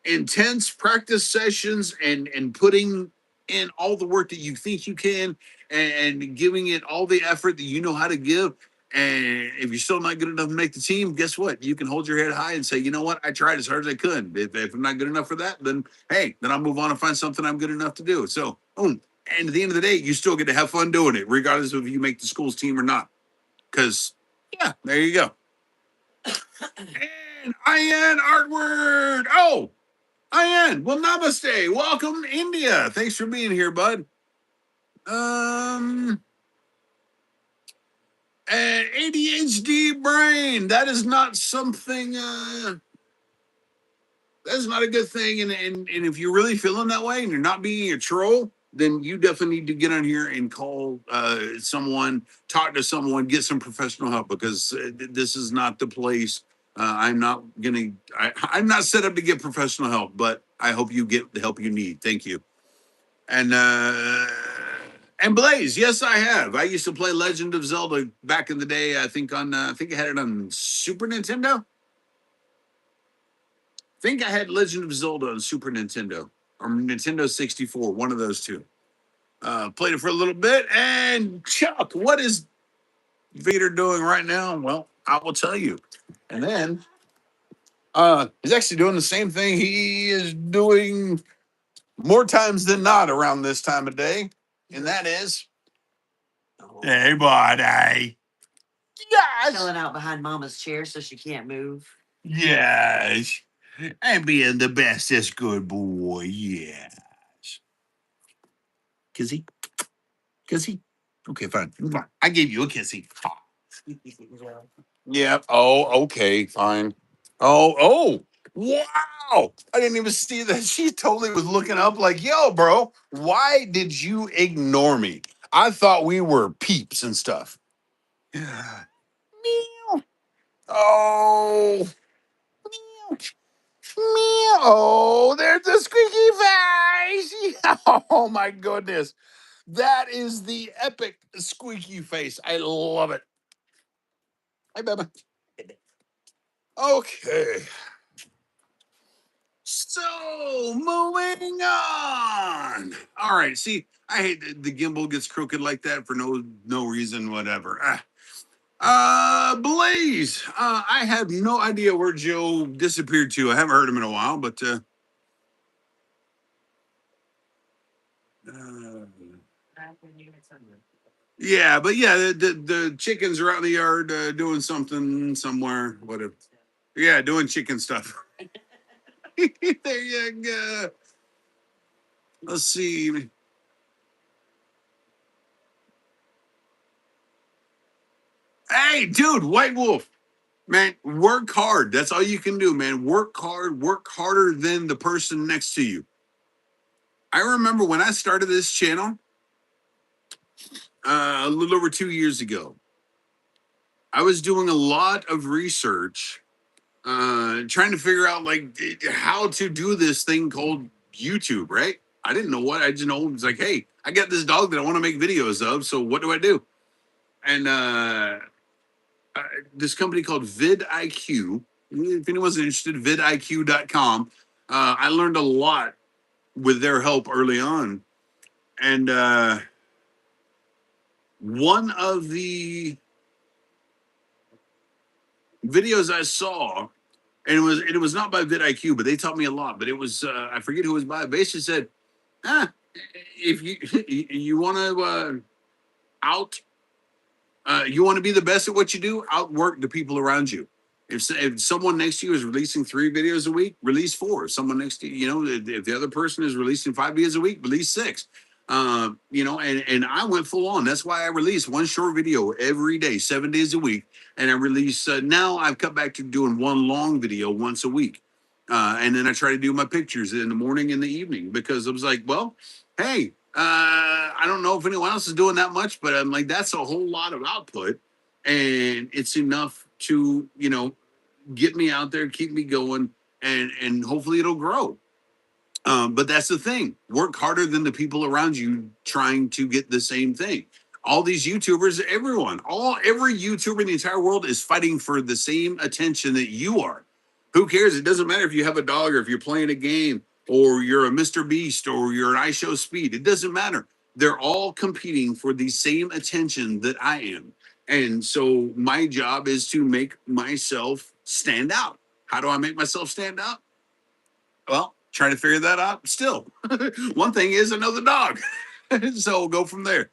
intense practice sessions and putting in all the work that you think you can and giving it all the effort that you know how to give. And if you're still not good enough to make the team, guess what? You can hold your head high and say, you know what? I tried as hard as I could. If I'm not good enough for that, then hey, then I'll move on and find something I'm good enough to do. So, boom. And at the end of the day, you still get to have fun doing it, regardless of if you make the school's team or not. Because, yeah, there you go. And Ian Artward. Oh, Ian, well, namaste. Welcome, India. Thanks for being here, bud. Um, ADHD brain. That is not something. That's not a good thing. And if you're really feeling that way and you're not being a troll, then you definitely need to get on here and call someone, talk to someone, get some professional help because this is not the place. I'm not gonna. I'm not set up to get professional help, but I hope you get the help you need. Thank you. And Blaze, yes, I have. I used to play Legend of Zelda back in the day. I think I had it on Super Nintendo. I think I had Legend of Zelda on Super Nintendo or Nintendo 64, one of those two. Played it for a little bit. And Chuck, what is Vader doing right now? Well, I will tell you. And then he's actually doing the same thing he is doing more times than not around this time of day. And that is, hey, buddy. Yes. Chilling out behind Mama's chair so she can't move. Yes. And being the bestest good boy. Yes. Kissy? Kissy? Okay, fine. I gave you a kissy. Yeah. Oh, okay, fine. Oh. Wow. I didn't even see that. She totally was looking up like, yo, bro, why did you ignore me? I thought we were peeps and stuff. Yeah. Meow. Oh. Meow. Meow. Oh, there's a squeaky face. Oh my goodness. That is the epic squeaky face. I love it. Hi, Beba. Okay. So moving on. All right. See, I hate the gimbal gets crooked like that for no reason, whatever. Blaze. I have no idea where Joe disappeared to. I haven't heard him in a while, but uh, yeah, but yeah, the chickens are out in the yard doing something somewhere. Whatever. Yeah, doing chicken stuff. There you go. Let's see. Hey, dude, White Wolf. Man, work hard. That's all you can do, man. Work hard, work harder than the person next to you. I remember when I started this channel a little over 2 years ago, I was doing a lot of research, trying to figure out like how to do this thing called YouTube, right? I didn't know what. I just know it's like, hey, I got this dog that I want to make videos of. So what do I do? And this company called vidIQ. If anyone's interested, vidIQ.com. I learned a lot with their help early on. And one of the videos I saw, and it was not by vidIQ, but they taught me a lot. But it was I forget who it was by. Basically said, if you you want to out you want to be the best at what you do, outwork the people around you. If someone next to you is releasing 3 videos a week, release 4. If someone next to you, if the other person is releasing 5 videos a week, release 6. And I went full on. That's why I release one short video every day, 7 days a week. And I release, now I've cut back to doing one long video once a week. And then I try to do my pictures in the morning and the evening because I was like, well, hey, I don't know if anyone else is doing that much, but I'm like, that's a whole lot of output. And it's enough to, get me out there, keep me going, and hopefully it'll grow. But that's the thing. Work harder than the people around you trying to get the same thing. All these YouTubers, every YouTuber in the entire world is fighting for the same attention that you are. Who cares? It doesn't matter if you have a dog or if you're playing a game or you're a Mr. Beast or you're an iShow Speed. It doesn't matter. They're all competing for the same attention that I am. And so my job is to make myself stand out. How do I make myself stand out? Well, trying to figure that out still. One thing is I know the dog. So we'll go from there.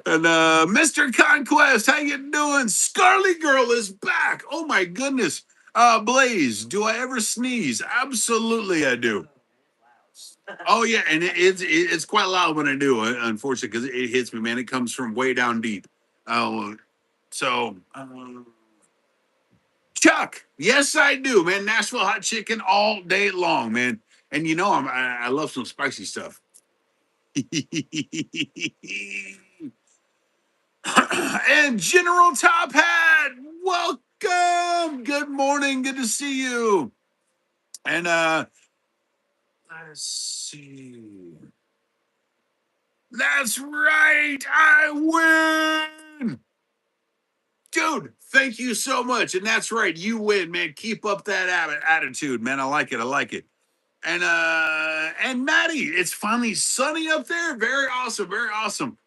And Mr. Conquest, how you doing? Scarly Girl is back. Oh my goodness. Blaze, do I ever sneeze? Absolutely I do. Oh yeah, and it's quite loud when I do, unfortunately, because it hits me, man. It comes from way down deep. So Chuck, yes, I do, man. Nashville hot chicken all day long, man. And I love some spicy stuff. And General Top Hat, welcome. Good morning. Good to see you. And let's see. That's right. I win. Dude, thank you so much. And that's right. You win, man. Keep up that attitude, man. I like it. I like it. And Maddie, it's finally sunny up there. Very awesome. Very awesome.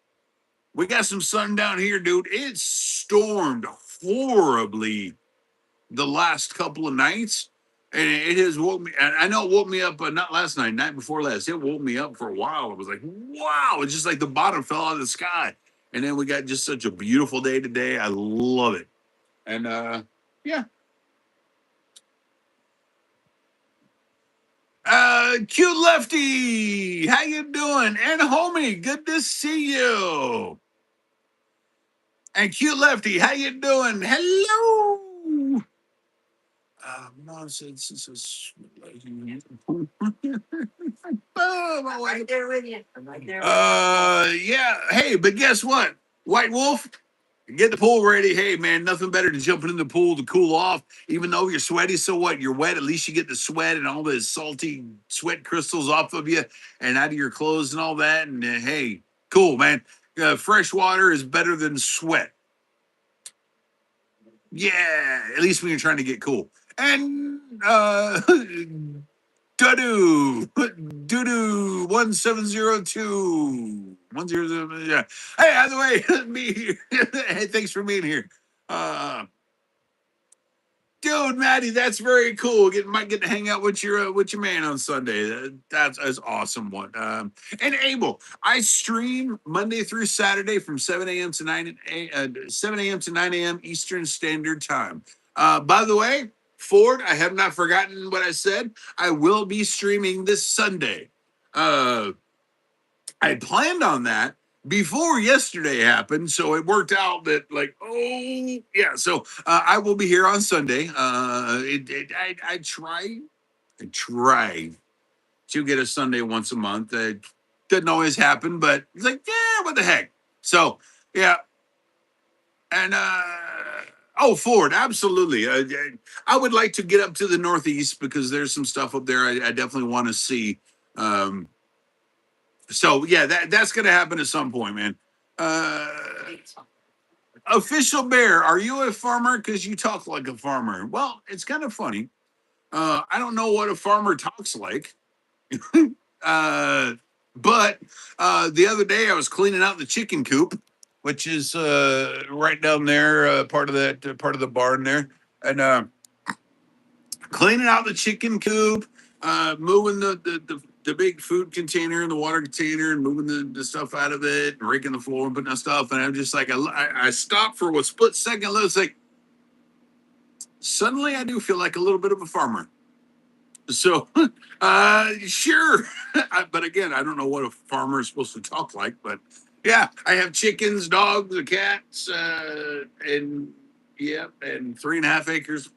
We got some sun down here, dude. It stormed horribly the last couple of nights. And it has woke me. I know it woke me up, but not last night before last. It woke me up for a while. It was like, wow. It's just like the bottom fell out of the sky. And then we got just such a beautiful day today. I love it. And yeah. Cute Lefty, how you doing? And homie, good to see you. And Cute Lefty, how you doing? Hello. Nonsense. I'm right there with you. I'm right there with Yeah. Hey, but guess what? White Wolf, get the pool ready. Hey, man, nothing better than jumping in the pool to cool off. Even though you're sweaty, so what? You're wet. At least you get the sweat and all the salty sweat crystals off of you and out of your clothes and all that. And hey, cool, man. Fresh water is better than sweat. Yeah, at least when you're trying to get cool. And Doo 1702 100. Yeah. Hey, by the way, me here. Hey, thanks for being here. Dude, Maddie, that's very cool. Might get to hang out with your man on Sunday. That's awesome one. And Abel, I stream Monday through Saturday from 7 a.m. to 9 a.m. Eastern Standard Time. By the way, Ford, I have not forgotten what I said. I will be streaming this Sunday. I planned on that before yesterday happened, so it worked out that oh yeah. So I will be here on Sunday. I try to get a Sunday once a month. It doesn't always happen, but it's like yeah, what the heck. So yeah, and oh Ford, absolutely. I would like to get up to the Northeast because there's some stuff up there I definitely want to see. So yeah, that's gonna happen at some point, man. Uh, Official Bear, are you a farmer? Because you talk like a farmer. Well, it's kind of funny. I don't know what a farmer talks like. Uh, but the other day I was cleaning out the chicken coop, which is right down there, part of that part of the barn there, and cleaning out the chicken coop, moving the big food container and the water container, and moving the stuff out of it, and raking the floor and putting that stuff. And I'm just like, I stopped for a split second. It's like suddenly I do feel like a little bit of a farmer. So, sure. But again, I don't know what a farmer is supposed to talk like, but yeah, I have chickens, dogs, cats, and yeah, and 3.5 acres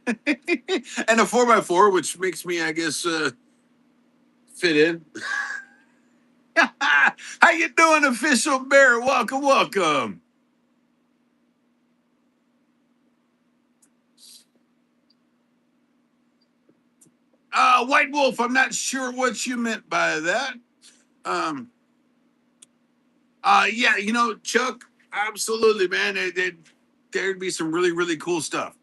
and a 4x4, which makes me, I guess, fit in. How you doing, Official Bear? Welcome, welcome. White Wolf, I'm not sure what you meant by that. Um, yeah, Chuck, absolutely, man. There'd be some really, really cool stuff.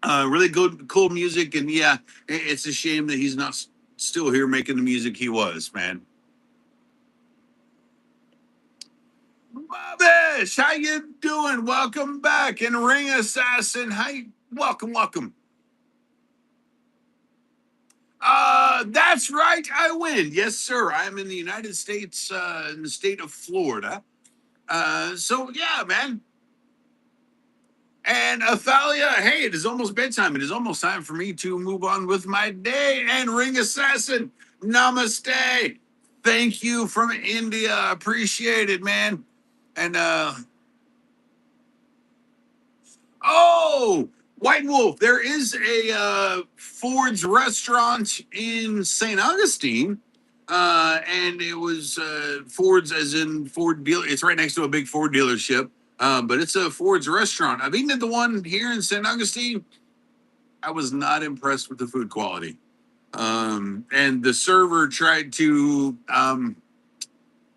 Really good, cool music, and yeah, it's a shame that he's not still here making the music he was, man. Bobbish, how you doing? Welcome back. And Ring Assassin, hi, welcome, welcome. That's right, I win. Yes, sir. I'm in the United States, in the state of Florida. So yeah, man. And Athalia, hey, it is almost bedtime. It is almost time for me to move on with my day. And Ring Assassin, namaste. Thank you from India. Appreciate it, man. And oh, White Wolf, there is a Ford's restaurant in St. Augustine. And it was Ford's, as in Ford dealer. It's right next to a big Ford dealership. But it's a Ford's restaurant. I've eaten at the one here in St. Augustine. I was not impressed with the food quality. And the server tried to,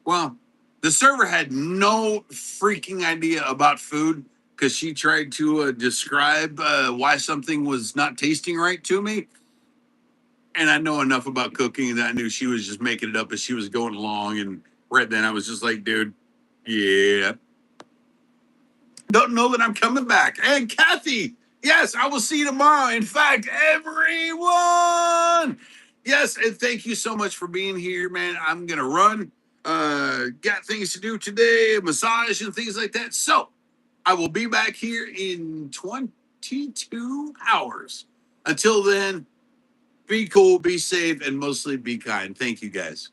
well, the server had no freaking idea about food because she tried to describe why something was not tasting right to me. And I know enough about cooking that I knew she was just making it up as she was going along. And right then I was just like, dude, yeah, don't know that I'm coming back. And Kathy, yes, I will see you tomorrow. In fact, everyone, yes, and thank you so much for being here, man. I'm gonna run. Got things to do today, massage and things like that. So I will be back here in 22 hours. Until then, be cool, be safe, and mostly be kind. Thank you, guys.